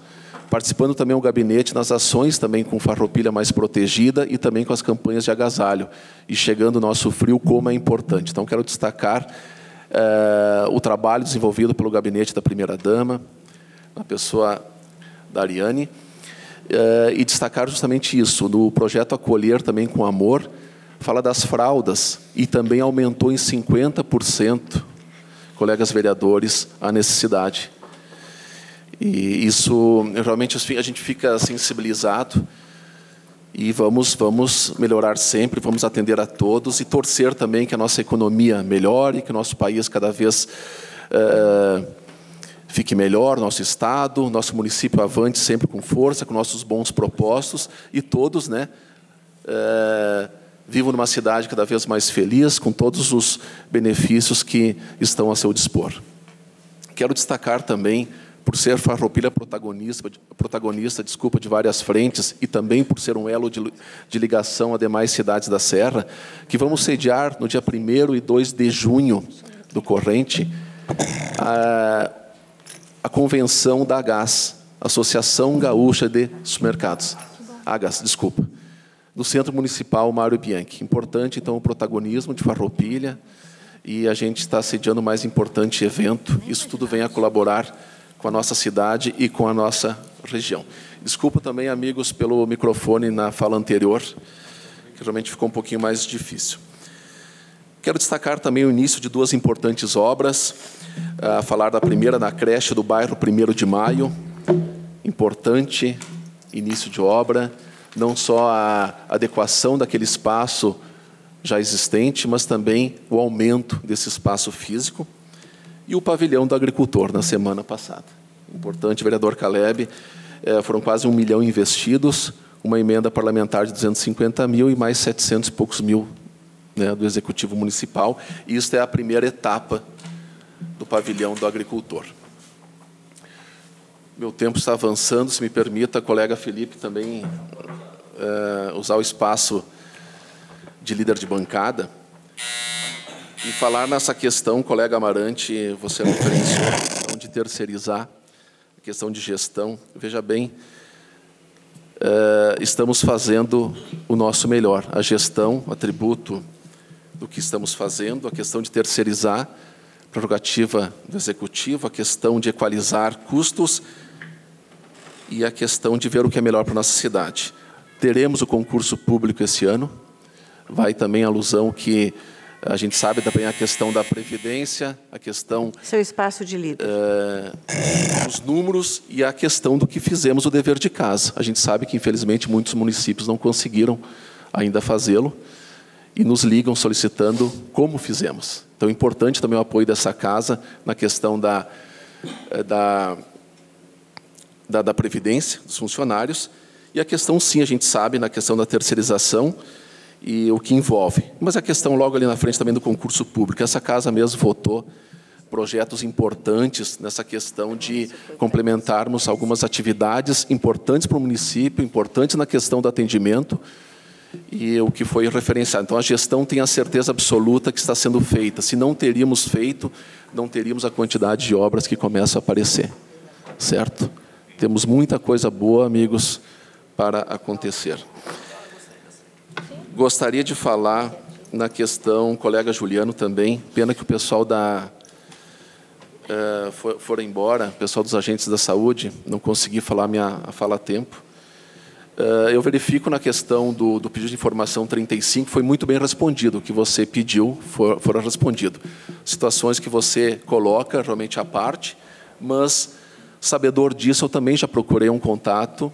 Speaker 15: Participando também o gabinete nas ações também com Farroupilha mais protegida e também com as campanhas de agasalho. E chegando o nosso frio, como é importante. Então, quero destacar o trabalho desenvolvido pelo gabinete da primeira-dama, a pessoa da Ariane, e destacar justamente isso. No projeto Acolher também com Amor, fala das fraldas e também aumentou em 50%, colegas vereadores, a necessidade. E isso, realmente, a gente fica sensibilizado e vamos melhorar sempre, vamos atender a todos e torcer também que a nossa economia melhore, que o nosso país cada vez fique melhor, nosso Estado, nosso município avante sempre com força, com nossos bons propósitos e todos, né, vivam numa cidade cada vez mais feliz, com todos os benefícios que estão a seu dispor. Quero destacar também, por ser Farroupilha protagonista de várias frentes e também por ser um elo de ligação a demais cidades da Serra, que vamos sediar no dia 1º e 2 de junho do corrente a convenção da AGAS, Associação Gaúcha de Supermercados, AGAS, desculpa, do Centro Municipal Mário Bianchi. Importante, então, o protagonismo de Farroupilha e a gente está sediando o mais importante evento. Isso tudo vem a colaborar com a nossa cidade e com a nossa região. Desculpa também, amigos, pelo microfone na fala anterior, que realmente ficou um pouquinho mais difícil. Quero destacar também o início de 2 importantes obras, falar da primeira na creche do bairro 1º de Maio, importante início de obra, não só a adequação daquele espaço já existente, mas também o aumento desse espaço físico, e o pavilhão do agricultor, na semana passada. Importante, vereador Caleb, foram quase 1 milhão investidos, uma emenda parlamentar de 250 mil e mais 700 e poucos mil, né, do Executivo Municipal. E isso é a primeira etapa do pavilhão do agricultor. Meu tempo está avançando, se me permita, colega Felipe, também usar o espaço de líder de bancada e falar nessa questão, colega Amarante, você referenciou a questão de terceirizar, a questão de gestão. Veja bem, estamos fazendo o nosso melhor. A gestão, atributo do que estamos fazendo, a questão de terceirizar, prerrogativa do Executivo, a questão de equalizar custos e a questão de ver o que é melhor para a nossa cidade. Teremos o concurso público esse ano, vai também a alusão que a gente sabe também a questão da Previdência, a questão...
Speaker 3: Seu espaço de líder.
Speaker 15: Os números e a questão do que fizemos o dever de casa. A gente sabe que, infelizmente, muitos municípios não conseguiram ainda fazê-lo e nos ligam solicitando como fizemos. Então, é importante também o apoio dessa casa na questão da Previdência dos funcionários e a questão, sim, a gente sabe, na questão da terceirização, e o que envolve. Mas a questão logo ali na frente também do concurso público. Essa casa mesmo votou projetos importantes nessa questão de complementarmos algumas atividades importantes para o município, importantes na questão do atendimento e o que foi referenciado. Então, a gestão tem a certeza absoluta que está sendo feita. Se não teríamos feito, não teríamos a quantidade de obras que começam a aparecer. Certo? Temos muita coisa boa, amigos, para acontecer. Gostaria de falar na questão, colega Juliano também, pena que o pessoal foram embora, o pessoal dos agentes da saúde, não consegui falar a fala a tempo. Eu verifico na questão do pedido de informação 35, foi muito bem respondido, o que você pediu foram respondido. Situações que você coloca realmente à parte, mas, sabedor disso, eu também já procurei um contato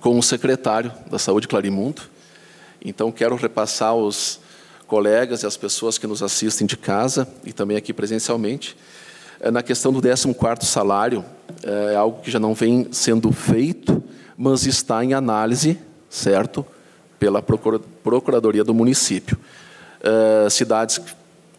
Speaker 15: com o secretário da Saúde, Clarimundo. Então, quero repassar aos colegas e às pessoas que nos assistem de casa e também aqui presencialmente. Na questão do 14º salário, é algo que já não vem sendo feito, mas está em análise, certo? pela Procuradoria do município. Cidades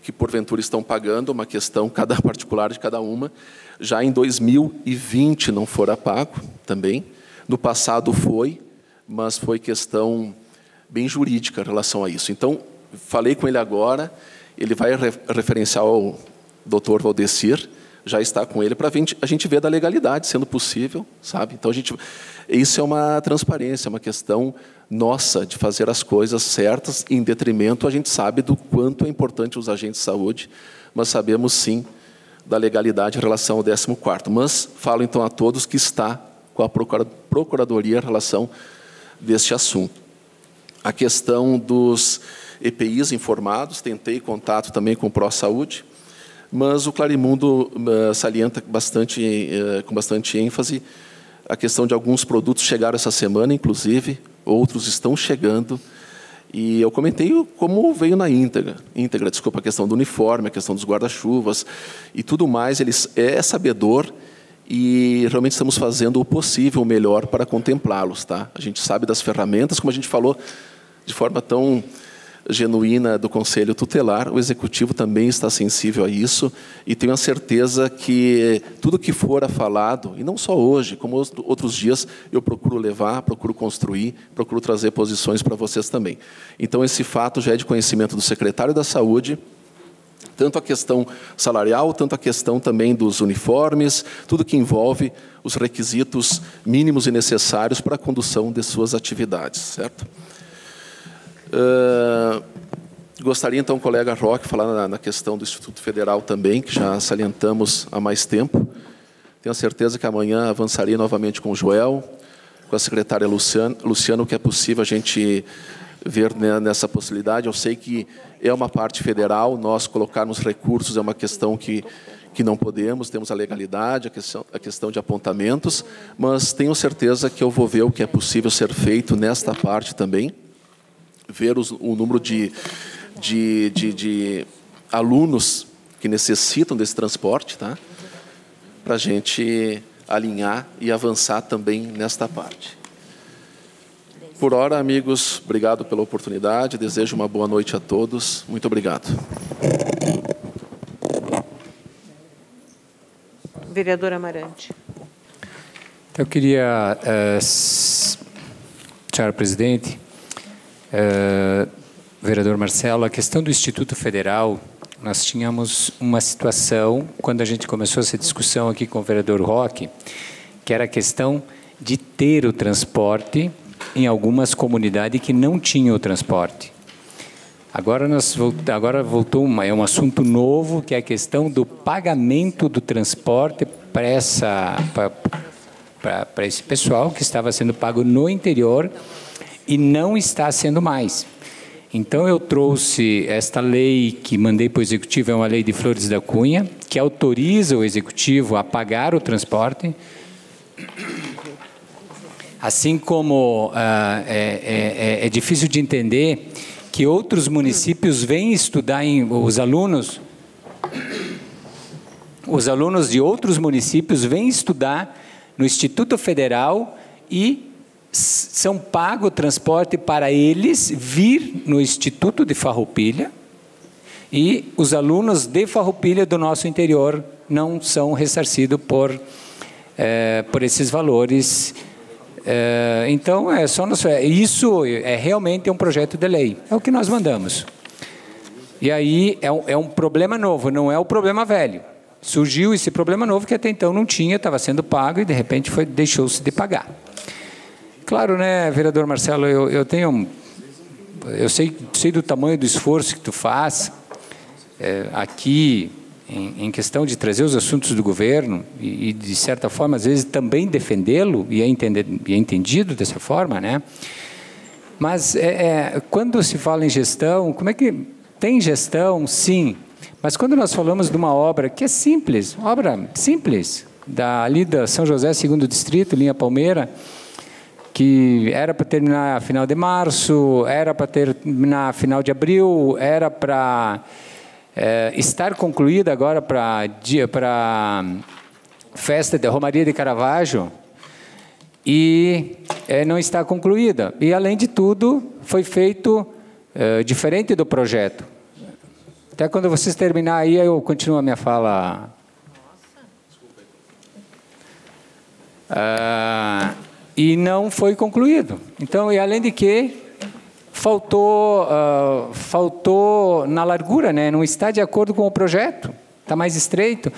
Speaker 15: que porventura estão pagando, uma questão cada particular de cada uma. Já em 2020 não fora pago também. No passado foi, mas foi questão bem jurídica em relação a isso. Então, falei com ele agora, ele vai referenciar ao doutor Valdecir, já está com ele, para a gente ver da legalidade, sendo possível, sabe? Então, isso é uma transparência, uma questão nossa de fazer as coisas certas, em detrimento, a gente sabe do quanto é importante os agentes de saúde, mas sabemos, sim, da legalidade em relação ao 14º. Mas falo, então, a todos que está com a Procuradoria em relação deste assunto. A questão dos EPIs informados, tentei contato também com o ProSaúde, mas o Clarimundo salienta com bastante ênfase a questão de alguns produtos chegaram essa semana, inclusive, outros estão chegando, e eu comentei como veio na íntegra, desculpa, a questão do uniforme, a questão dos guarda-chuvas e tudo mais, ele é sabedor e realmente estamos fazendo o possível, o melhor para contemplá-los, tá? A gente sabe das ferramentas, como a gente falou de forma tão genuína do Conselho Tutelar, o Executivo também está sensível a isso e tenho a certeza que tudo que for falado, e não só hoje, como outros dias, eu procuro levar, procuro construir, procuro trazer posições para vocês também. Então, esse fato já é de conhecimento do Secretário da Saúde, tanto a questão salarial, tanto a questão também dos uniformes, tudo que envolve os requisitos mínimos e necessários para a condução de suas atividades, certo? Gostaria, então, o colega Roque, falar na questão do Instituto Federal também, que já salientamos há mais tempo. Tenho certeza que amanhã avançarei novamente com o Joel, com a secretária Luciano, que é possível a gente ver nessa possibilidade. Eu sei que é uma parte federal, nós colocarmos recursos é uma questão que não podemos, temos a legalidade, a questão de apontamentos, mas tenho certeza que eu vou ver o que é possível ser feito nesta parte também, ver o número de alunos que necessitam desse transporte, tá? Para a gente alinhar e avançar também nesta parte. Por hora, amigos, obrigado pela oportunidade, desejo uma boa noite a todos, muito obrigado.
Speaker 3: Vereador Amarante.
Speaker 7: Eu queria, senhora presidente, vereador Marcelo, a questão do Instituto Federal, nós tínhamos uma situação, quando a gente começou essa discussão aqui com o vereador Roque, que era a questão de ter o transporte em algumas comunidades que não tinham o transporte. Agora voltou é um assunto novo, que é a questão do pagamento do transporte para esse pessoal que estava sendo pago no interior e não está sendo mais. Então, eu trouxe esta lei que mandei para o Executivo, é uma lei de Flores da Cunha, que autoriza o Executivo a pagar o transporte, assim como é difícil de entender que outros municípios vêm estudar, os alunos de outros municípios vêm estudar no Instituto Federal e são pago o transporte para eles vir no Instituto de Farroupilha e os alunos de Farroupilha do nosso interior não são ressarcidos por esses valores. Então, isso é realmente um projeto de lei, é o que nós mandamos. E aí é um problema novo, não é o problema velho. Surgiu esse problema novo que até então não tinha, estava sendo pago e de repente deixou-se de pagar. Claro, né, vereador Marcelo, eu sei do tamanho do esforço que tu faz aqui em questão de trazer os assuntos do governo e de certa forma, às vezes, também defendê-lo, e é entendido dessa forma, né? Mas quando se fala em gestão, como é que tem gestão? Sim, mas quando nós falamos de uma obra que é simples, ali da São José, 2º Distrito, linha Palmeira, que era para terminar final de março, era para terminar final de abril, era para estar concluída agora para festa da Romaria de Caravaggio, e não está concluída. E, além de tudo, foi feito diferente do projeto. Até quando vocês terminarem aí, eu continuo a minha fala. E não foi concluído. Então, e além de que faltou na largura, né? Não está de acordo com o projeto, está mais estreito.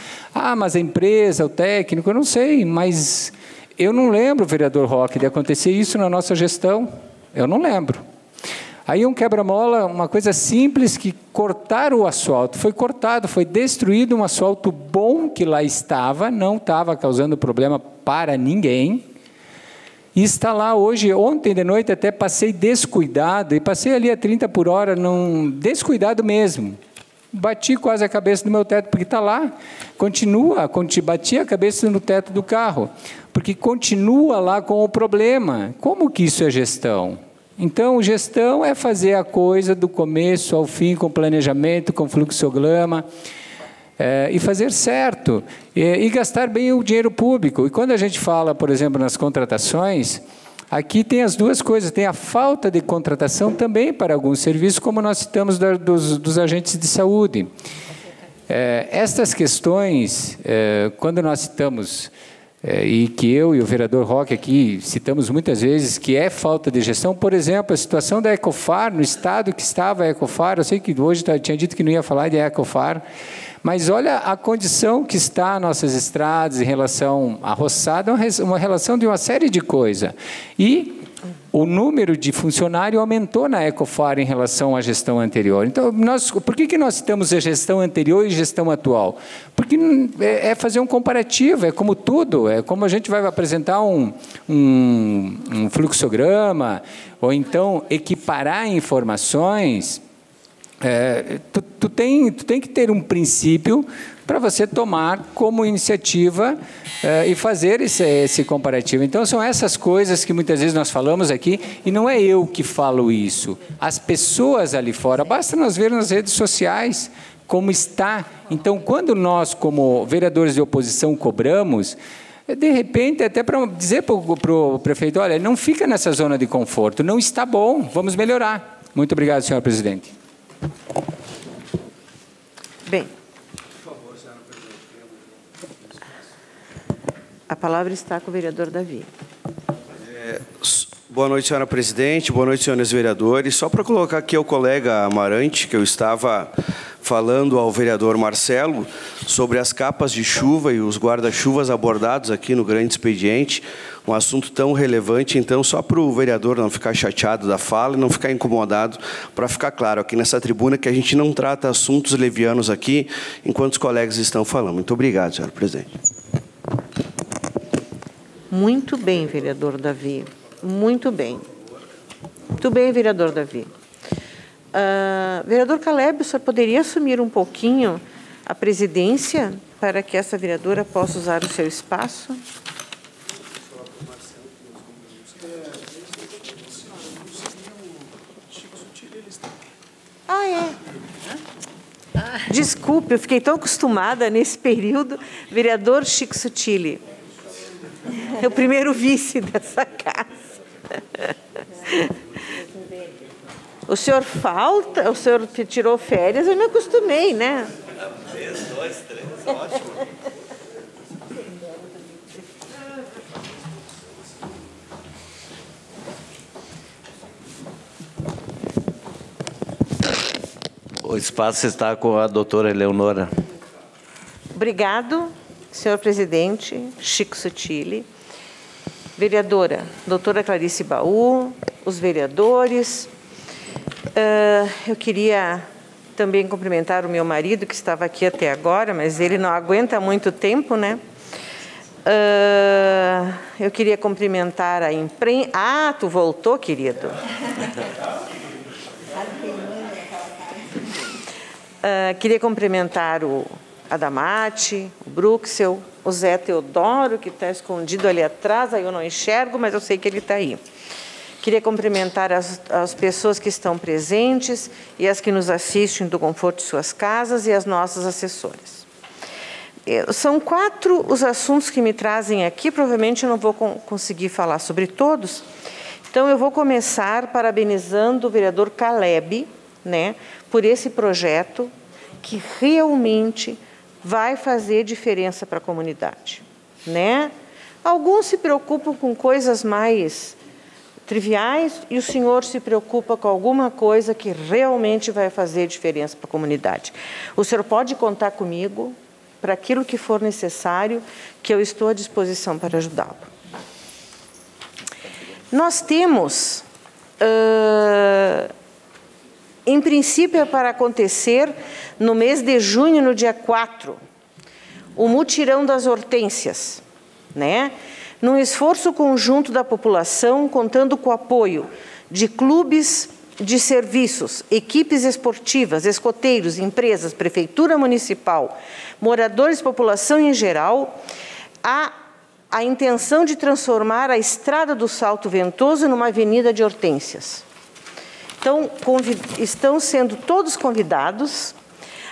Speaker 7: Mas a empresa, o técnico, eu não sei, mas eu não lembro, vereador Roque, de acontecer isso na nossa gestão. Eu não lembro. Aí um quebra-mola, uma coisa simples, que cortaram o asfalto. Foi cortado, foi destruído um asfalto bom que lá estava, não estava causando problema para ninguém. E está lá hoje. Ontem de noite até passei descuidado, e passei ali a 30 por hora, descuidado mesmo. Bati quase a cabeça no meu teto, porque está lá. Bati a cabeça no teto do carro, porque continua lá com o problema. Como que isso é gestão? Então, gestão é fazer a coisa do começo ao fim, com planejamento, com fluxograma, e fazer certo, e gastar bem o dinheiro público. E quando a gente fala, por exemplo, nas contratações, aqui tem as duas coisas, tem a falta de contratação também para alguns serviços, como nós citamos dos agentes de saúde. Estas questões, quando nós citamos, e que eu e o vereador Roque aqui citamos muitas vezes, que é falta de gestão, por exemplo, a situação da Ecofar, no estado que estava a Ecofar, eu sei que hoje tinha dito que não ia falar de Ecofar, mas olha a condição que está nossas estradas em relação à roçada, uma relação de uma série de coisas. E o número de funcionários aumentou na Ecofar em relação à gestão anterior. Então, por que nós citamos a gestão anterior e gestão atual? Porque é fazer um comparativo, é como tudo, é como a gente vai apresentar um fluxograma, ou então equiparar informações. Tu tem que ter um princípio para você tomar como iniciativa e fazer esse comparativo. Então, são essas coisas que muitas vezes nós falamos aqui, e não é eu que falo isso. As pessoas ali fora, basta nós ver nas redes sociais como está. Então, quando nós, como vereadores de oposição, cobramos, de repente, até para dizer para o prefeito, olha, não fica nessa zona de conforto, não está bom, vamos melhorar. Muito obrigado, senhor presidente.
Speaker 3: Bem, a palavra está com o vereador Davi.
Speaker 8: Boa noite, senhora presidente, boa noite, senhores vereadores. Só para colocar aqui o colega Amarante, que eu estava falando ao vereador Marcelo sobre as capas de chuva e os guarda-chuvas abordados aqui no grande expediente, um assunto tão relevante. Então, só para o vereador não ficar chateado da fala e não ficar incomodado, para ficar claro aqui nessa tribuna que a gente não trata assuntos levianos aqui enquanto os colegas estão falando. Muito obrigado, senhora presidente.
Speaker 3: Muito bem, vereador Davi. Muito bem. Muito bem, vereador Davi. Vereador Caleb, o senhor poderia assumir um pouquinho a presidência para que essa vereadora possa usar o seu espaço? Desculpe, eu fiquei tão acostumada nesse período. Vereador Chico Sutili. É o primeiro vice dessa casa. O senhor falta, o senhor tirou férias, eu me acostumei, né?
Speaker 6: 3, 2, 3, ótimo. O espaço está com a doutora Eleonora.
Speaker 3: Obrigado, senhor presidente Chico Sutili. Vereadora, doutora Clarice Baú, os vereadores. Eu queria também cumprimentar o meu marido, que estava aqui até agora, mas ele não aguenta muito tempo, né? Eu queria cumprimentar a imprensa. Tu voltou, querido? Queria cumprimentar o Adamate, o Bruxel, o Zé Teodoro, que está escondido ali atrás, aí eu não enxergo, mas eu sei que ele está aí. Queria cumprimentar as pessoas que estão presentes e as que nos assistem do conforto de suas casas e as nossas assessoras. São 4 os assuntos que me trazem aqui, provavelmente eu não vou conseguir falar sobre todos. Então, eu vou começar parabenizando o vereador Caleb, né, por esse projeto que realmente vai fazer diferença para a comunidade, né? Alguns se preocupam com coisas mais triviais e o senhor se preocupa com alguma coisa que realmente vai fazer diferença para a comunidade. O senhor pode contar comigo para aquilo que for necessário, que eu estou à disposição para ajudá-lo. Nós temos, em princípio, é para acontecer no mês de junho, no dia 4, o mutirão das hortênsias, né? Num esforço conjunto da população, contando com o apoio de clubes de serviços, equipes esportivas, escoteiros, empresas, prefeitura municipal, moradores, população em geral, a intenção de transformar a Estrada do Salto Ventoso numa avenida de hortênsias. Então, estão sendo todos convidados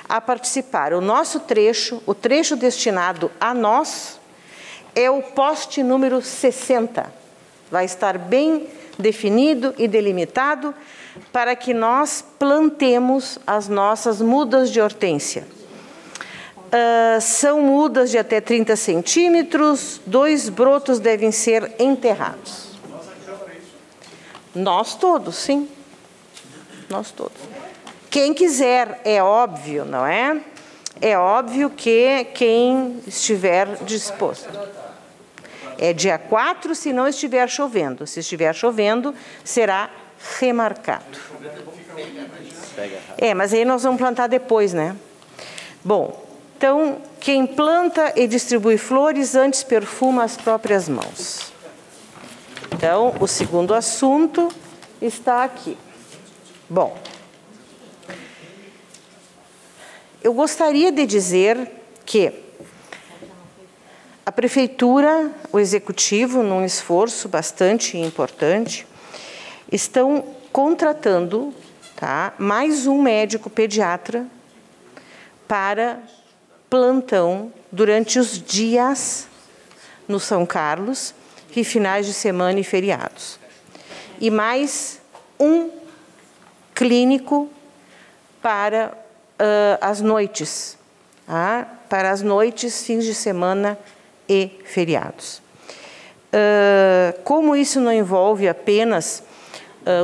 Speaker 3: a participar. O nosso trecho, o trecho destinado a nós, é o poste número 60. Vai estar bem definido e delimitado para que nós plantemos as nossas mudas de hortênsia. São mudas de até 30 centímetros, 2 brotos devem ser enterrados. Nós todos, sim. Nós todos. Quem quiser, é óbvio, não é? É óbvio que quem estiver disposto. É dia 4, se não estiver chovendo. Se estiver chovendo, será remarcado. Mas aí nós vamos plantar depois, né? Bom, então, quem planta e distribui flores, antes perfuma as próprias mãos. Então, o segundo assunto está aqui. Bom, eu gostaria de dizer que a Prefeitura, o Executivo, num esforço bastante importante, estão contratando, tá, mais um médico pediatra para plantão durante os dias no São Carlos e finais de semana e feriados. E mais um clínico para as noites, tá? Para as noites, fins de semana e feriados. Como isso não envolve apenas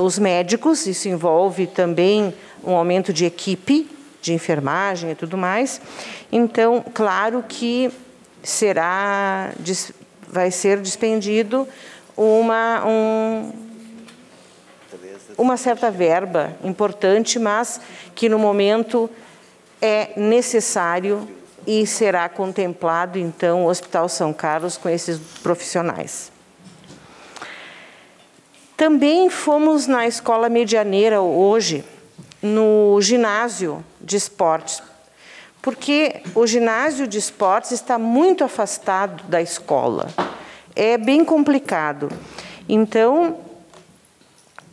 Speaker 3: os médicos, isso envolve também um aumento de equipe, de enfermagem e tudo mais, então, claro que vai ser dispendido uma certa verba importante, mas que no momento é necessário e será contemplado, então, o Hospital São Carlos com esses profissionais. Também fomos na Escola Medianeira hoje, no ginásio de esportes, porque o ginásio de esportes está muito afastado da escola. É bem complicado. Então,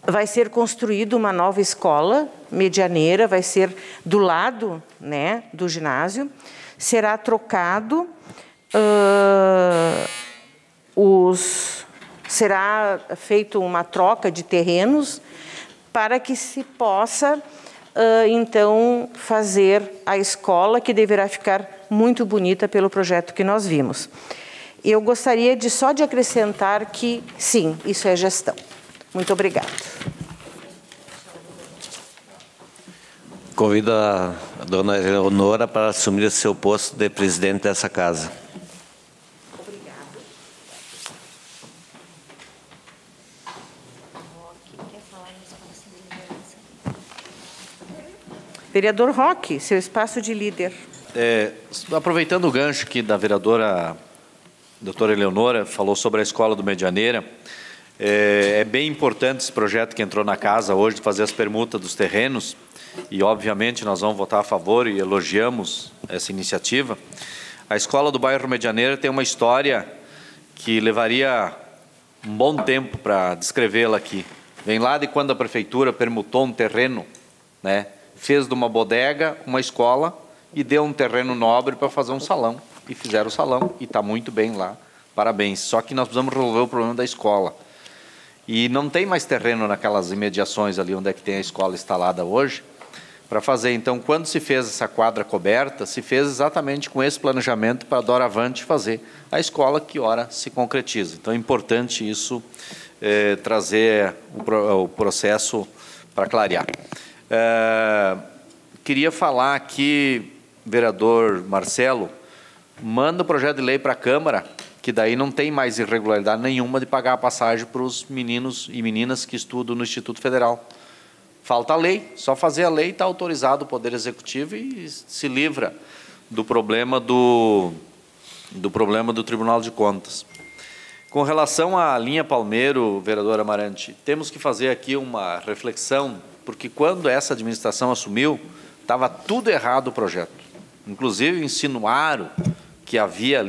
Speaker 3: vai ser construída uma nova escola medianeira, vai ser do lado, né, do ginásio, será trocado, será feita uma troca de terrenos para que se possa, então, fazer a escola, que deverá ficar muito bonita pelo projeto que nós vimos. Eu gostaria só de acrescentar que, sim, isso é gestão. Muito obrigada.
Speaker 16: Convido a dona Eleonora para assumir seu posto de presidente dessa casa.
Speaker 3: Obrigada. Vereador Roque, seu espaço de líder.
Speaker 6: Aproveitando o gancho aqui da vereadora doutora Eleonora, falou sobre a Escola do Medianeira. É bem importante esse projeto que entrou na casa hoje, de fazer as permutas dos terrenos, e obviamente nós vamos votar a favor e elogiamos essa iniciativa. A Escola do Bairro Medianeira tem uma história que levaria um bom tempo para descrevê-la aqui. Vem lá de quando a Prefeitura permutou um terreno, né? Fez de uma bodega uma escola e deu um terreno nobre para fazer um salão. e fizeram o salão, e está muito bem lá, parabéns. Só que nós precisamos resolver o problema da escola. E não tem mais terreno naquelas imediações ali onde é que tem a escola instalada hoje, para fazer. Então, quando se fez essa quadra coberta, se fez exatamente com esse planejamento para doravante fazer a escola que ora se concretiza. Então, é importante isso, trazer o processo para clarear. Queria falar aqui, vereador Marcelo, manda o projeto de lei para a Câmara, que daí não tem mais irregularidade nenhuma de pagar a passagem para os meninos e meninas que estudam no Instituto Federal. Falta a lei, só fazer a lei, está autorizado o Poder Executivo e se livra do problema do Tribunal de Contas. Com relação à linha Palmeiro, vereador Amarante, temos que fazer aqui uma reflexão, porque quando essa administração assumiu, estava tudo errado o projeto. Inclusive insinuaram que havia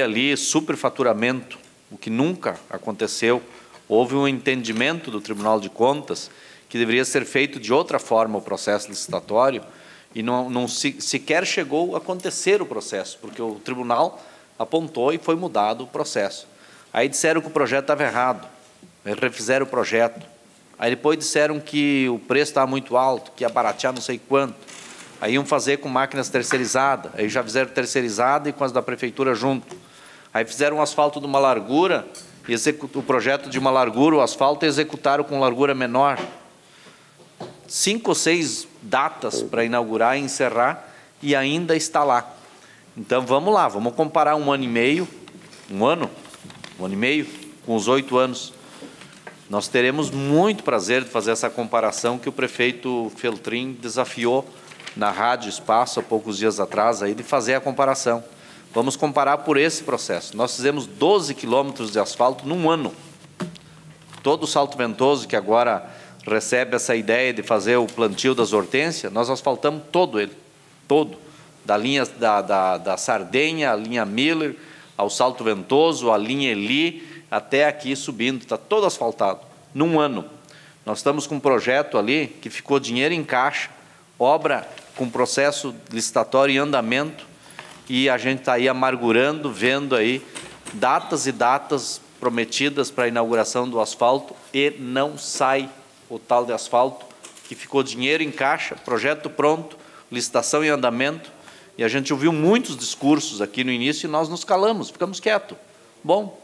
Speaker 6: ali superfaturamento, o que nunca aconteceu. Houve um entendimento do Tribunal de Contas que deveria ser feito de outra forma o processo licitatório e não sequer chegou a acontecer o processo, porque o Tribunal apontou e foi mudado o processo. Aí disseram que o projeto estava errado, refizeram o projeto. Aí depois disseram que o preço estava muito alto, que ia baratear não sei quanto. Aí iam fazer com máquinas terceirizadas, aí já fizeram terceirizada e com as da prefeitura junto. Aí fizeram um asfalto de uma largura, o projeto de uma largura, o asfalto, executaram com largura menor. 5 ou 6 datas para inaugurar e encerrar e ainda está lá. Então vamos lá, vamos comparar um ano e meio com os 8 anos. Nós teremos muito prazer de fazer essa comparação que o prefeito Feltrin desafiou na Rádio Espaço há poucos dias atrás, aí, de fazer a comparação. Vamos comparar por esse processo. Nós fizemos 12 quilômetros de asfalto num ano. Todo o Salto Ventoso, que agora recebe essa ideia de fazer o plantio das hortênsias, nós asfaltamos todo ele, todo. Da linha da Sardenha, a linha Miller, ao Salto Ventoso, a linha Eli, até aqui subindo, está todo asfaltado, num ano. Nós estamos com um projeto ali que ficou dinheiro em caixa, obra com processo licitatório em andamento, e a gente está aí amargurando, vendo aí datas e datas prometidas para a inauguração do asfalto e não sai o tal de asfalto, que ficou dinheiro em caixa, projeto pronto, licitação em andamento, e a gente ouviu muitos discursos aqui no início e nós nos calamos, ficamos quietos. Bom,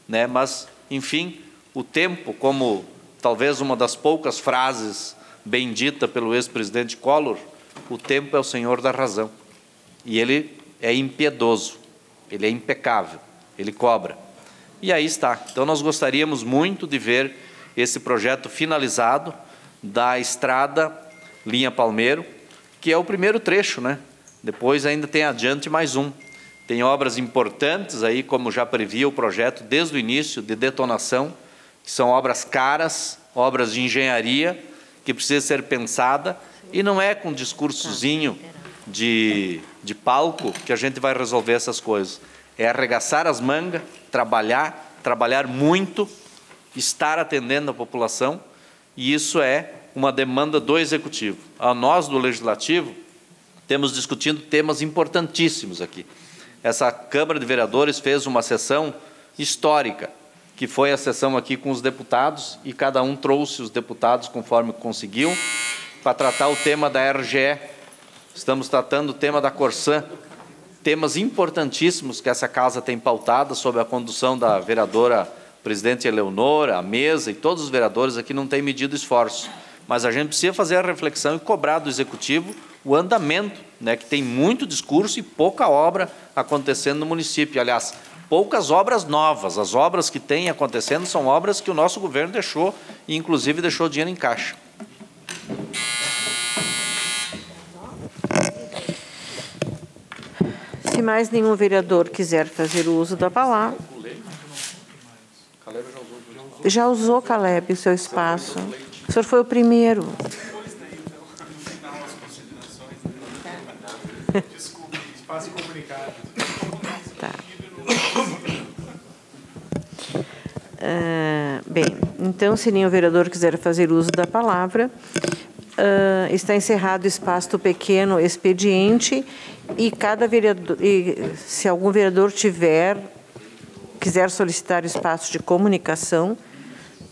Speaker 6: né? Mas, enfim, o tempo, como talvez uma das poucas frases bem dita pelo ex-presidente Collor, o tempo é o senhor da razão. E ele é impiedoso, ele é impecável, ele cobra. E aí está. Então, nós gostaríamos muito de ver esse projeto finalizado da estrada linha Palmeiro, que é o primeiro trecho, né? Depois ainda tem adiante mais um. Tem obras importantes aí, como já previa o projeto desde o início, de detonação, que são obras caras, obras de engenharia, que precisa ser pensada, e não é com discursozinho de palco que a gente vai resolver essas coisas. É arregaçar as mangas, trabalhar muito, estar atendendo a população, e isso é uma demanda do Executivo. A nós, do Legislativo, temos discutindo temas importantíssimos aqui. Essa Câmara de Vereadores fez uma sessão histórica, que foi a sessão aqui com os deputados, e cada um trouxe os deputados conforme conseguiu, para tratar o tema da RGE. Estamos tratando o tema da Corsã, temas importantíssimos que essa casa tem pautado, sob a condução da vereadora presidente Eleonora, a mesa, e todos os vereadores aqui não têm medido esforço. Mas a gente precisa fazer a reflexão e cobrar do Executivo o andamento, né, que tem muito discurso e pouca obra acontecendo no município. Aliás, poucas obras novas. As obras que têm acontecendo são obras que o nosso governo deixou, e inclusive deixou dinheiro em caixa.
Speaker 3: Se mais nenhum vereador quiser fazer o uso da palavra... Já usou, Caleb, o seu espaço. O senhor foi o primeiro.
Speaker 5: Desculpe, espaço comunicado.
Speaker 3: Tá. Bem, então, se nenhum vereador quiser fazer uso da palavra, Está encerrado o espaço do pequeno expediente e cada vereador, se algum vereador quiser solicitar o espaço de comunicação,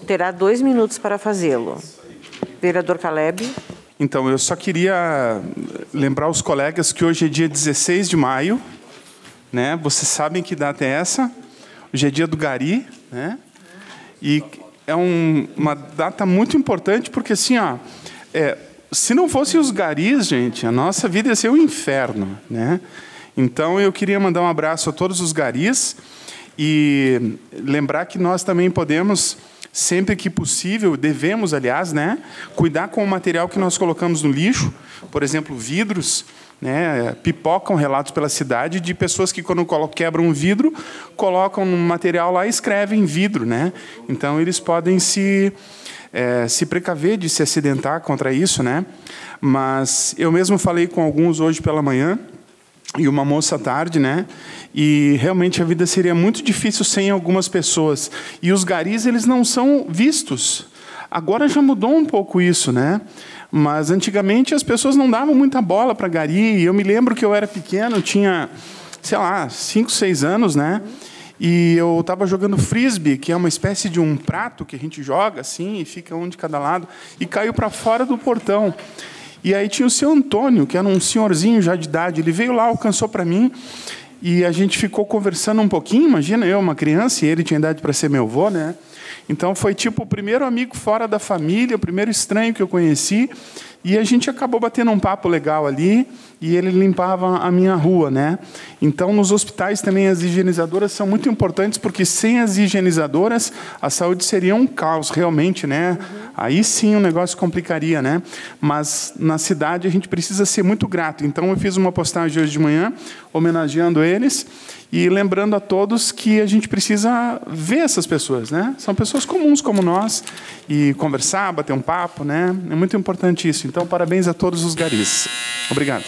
Speaker 3: terá 2 minutos para fazê-lo. Vereador Caleb.
Speaker 9: Então, eu só queria lembrar os colegas que hoje é dia 16 de maio, né? Vocês sabem que data é essa? Hoje é dia do Gari, né? E é uma data muito importante, porque assim, ó, se não fossem os garis, gente, a nossa vida ia ser um inferno, né? Então, eu queria mandar um abraço a todos os garis e lembrar que nós também podemos, sempre que possível, devemos, aliás, né, cuidar com o material que nós colocamos no lixo, por exemplo, vidros, né, pipocam relatos pela cidade de pessoas que, quando quebram um vidro, colocam um material lá e escrevem vidro, né? Então, eles podem se precaver de se acidentar contra isso, né? Mas eu mesmo falei com alguns hoje pela manhã, e uma moça à tarde, né? E realmente a vida seria muito difícil sem algumas pessoas. E os garis, eles não são vistos. Agora já mudou um pouco isso, né? Mas antigamente as pessoas não davam muita bola para gari. E eu me lembro que eu era pequeno, tinha, sei lá, 5, 6 anos, né? E eu estava jogando frisbee, que é uma espécie de um prato que a gente joga assim e fica um de cada lado, e caiu para fora do portão. E aí tinha o seu Antônio, que era um senhorzinho já de idade. Ele veio lá, alcançou para mim, e a gente ficou conversando um pouquinho. Imagina, eu, uma criança, e ele tinha idade para ser meu avô, né? Então, foi tipo o primeiro amigo fora da família, o primeiro estranho que eu conheci. E a gente acabou batendo um papo legal ali, e ele limpava a minha rua, né? Então, nos hospitais também as higienizadoras são muito importantes, porque sem as higienizadoras a saúde seria um caos, realmente, né? Aí sim o negócio complicaria, né? Mas na cidade a gente precisa ser muito grato. Então, eu fiz uma postagem hoje de manhã, homenageando eles e lembrando a todos que a gente precisa ver essas pessoas, né? São pessoas comuns como nós, e conversar, bater um papo, né? É muito importante isso. Então, parabéns a todos os garis. Obrigado.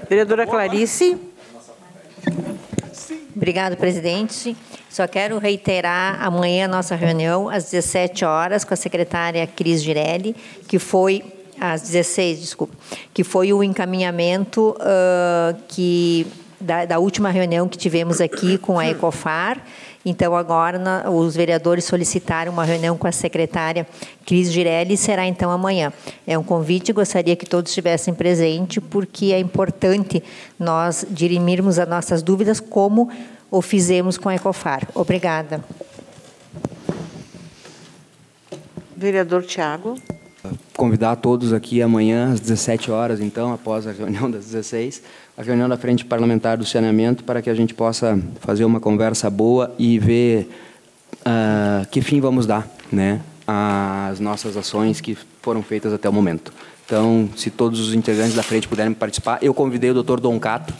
Speaker 3: Vereadora Clarice.
Speaker 4: Obrigado, presidente. Só quero reiterar amanhã a nossa reunião, às 17 horas, com a secretária Cris Girelli, que foi, às 16, desculpa, que foi o encaminhamento da última reunião que tivemos aqui com a Ecofar. Então, agora, os vereadores solicitaram uma reunião com a secretária Cris Girelli, e será, então, amanhã. É um convite, gostaria que todos estivessem presentes, porque é importante nós dirimirmos as nossas dúvidas, como o fizemos com a Ecofar. Obrigada.
Speaker 3: Vereador Tiago.
Speaker 17: Convidar todos aqui amanhã, às 17 horas, então, após a reunião das 16, a reunião da Frente Parlamentar do Saneamento, para que a gente possa fazer uma conversa boa e ver que fim vamos dar, né, às nossas ações que foram feitas até o momento. Então, se todos os integrantes da frente puderem participar, eu convidei o Dr. Dom Cato,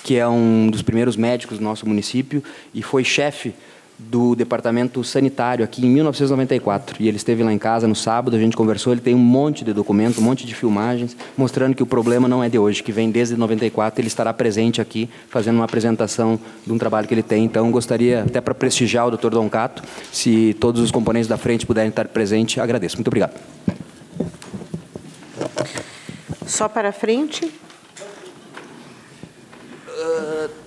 Speaker 17: que é um dos primeiros médicos do nosso município e foi chefe do departamento sanitário aqui em 1994, e ele esteve lá em casa no sábado, a gente conversou, ele tem um monte de documento, um monte de filmagens, mostrando que o problema não é de hoje, que vem desde 94, ele estará presente aqui, fazendo uma apresentação de um trabalho que ele tem. Então, gostaria, até para prestigiar o Dr. Dom Cato, se todos os componentes da frente puderem estar presentes, agradeço. Muito obrigado.
Speaker 3: Só para frente.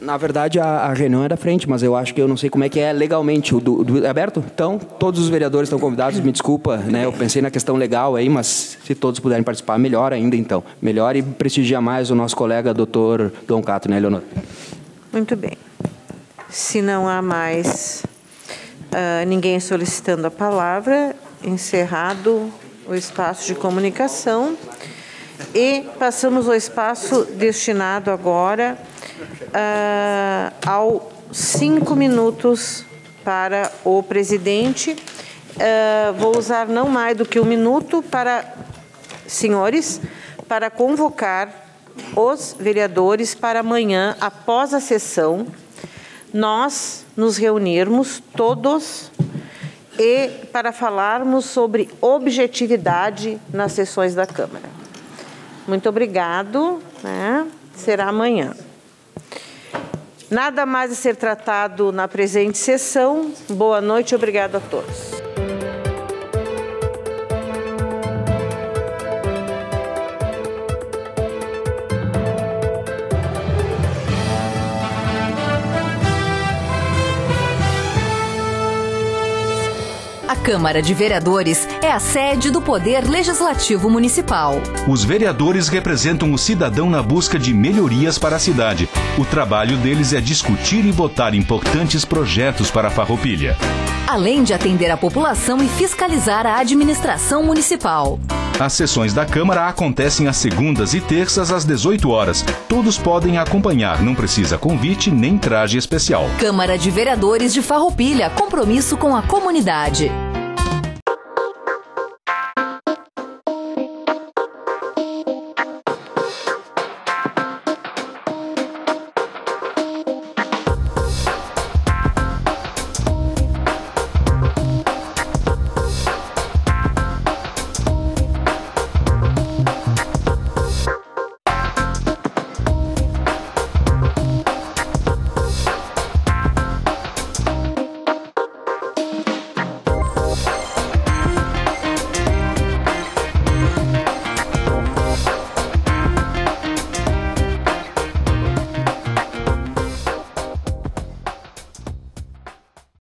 Speaker 17: Na verdade, a reunião é da frente, mas eu acho que eu não sei como é que é legalmente. É aberto? Então, todos os vereadores estão convidados, me desculpa, né? Eu pensei na questão legal aí, mas se todos puderem participar, melhor ainda, então. Melhor, e prestigia mais o nosso colega, doutor Dom Cato, né, Leonor?
Speaker 3: Muito bem. Se não há mais ninguém solicitando a palavra, encerrado o espaço de comunicação, e passamos ao espaço destinado agora ao 5 minutos para o presidente. Vou usar não mais do que 1 minuto para, senhores, para convocar os vereadores para amanhã, após a sessão, nós nos reunirmos todos e para falarmos sobre objetividade nas sessões da Câmara. Muito obrigado, né? Será amanhã. Nada mais a ser tratado na presente sessão. Boa noite e obrigado a todos.
Speaker 1: A Câmara de Vereadores é a sede do Poder Legislativo Municipal.
Speaker 2: Os vereadores representam o cidadão na busca de melhorias para a cidade. O trabalho deles é discutir e votar importantes projetos para a Farroupilha.
Speaker 1: Além de atender a população e fiscalizar a administração municipal.
Speaker 2: As sessões da Câmara acontecem às segundas e terças às 18 horas. Todos podem acompanhar, não precisa convite nem traje especial.
Speaker 1: Câmara de Vereadores de Farroupilha, compromisso com a comunidade.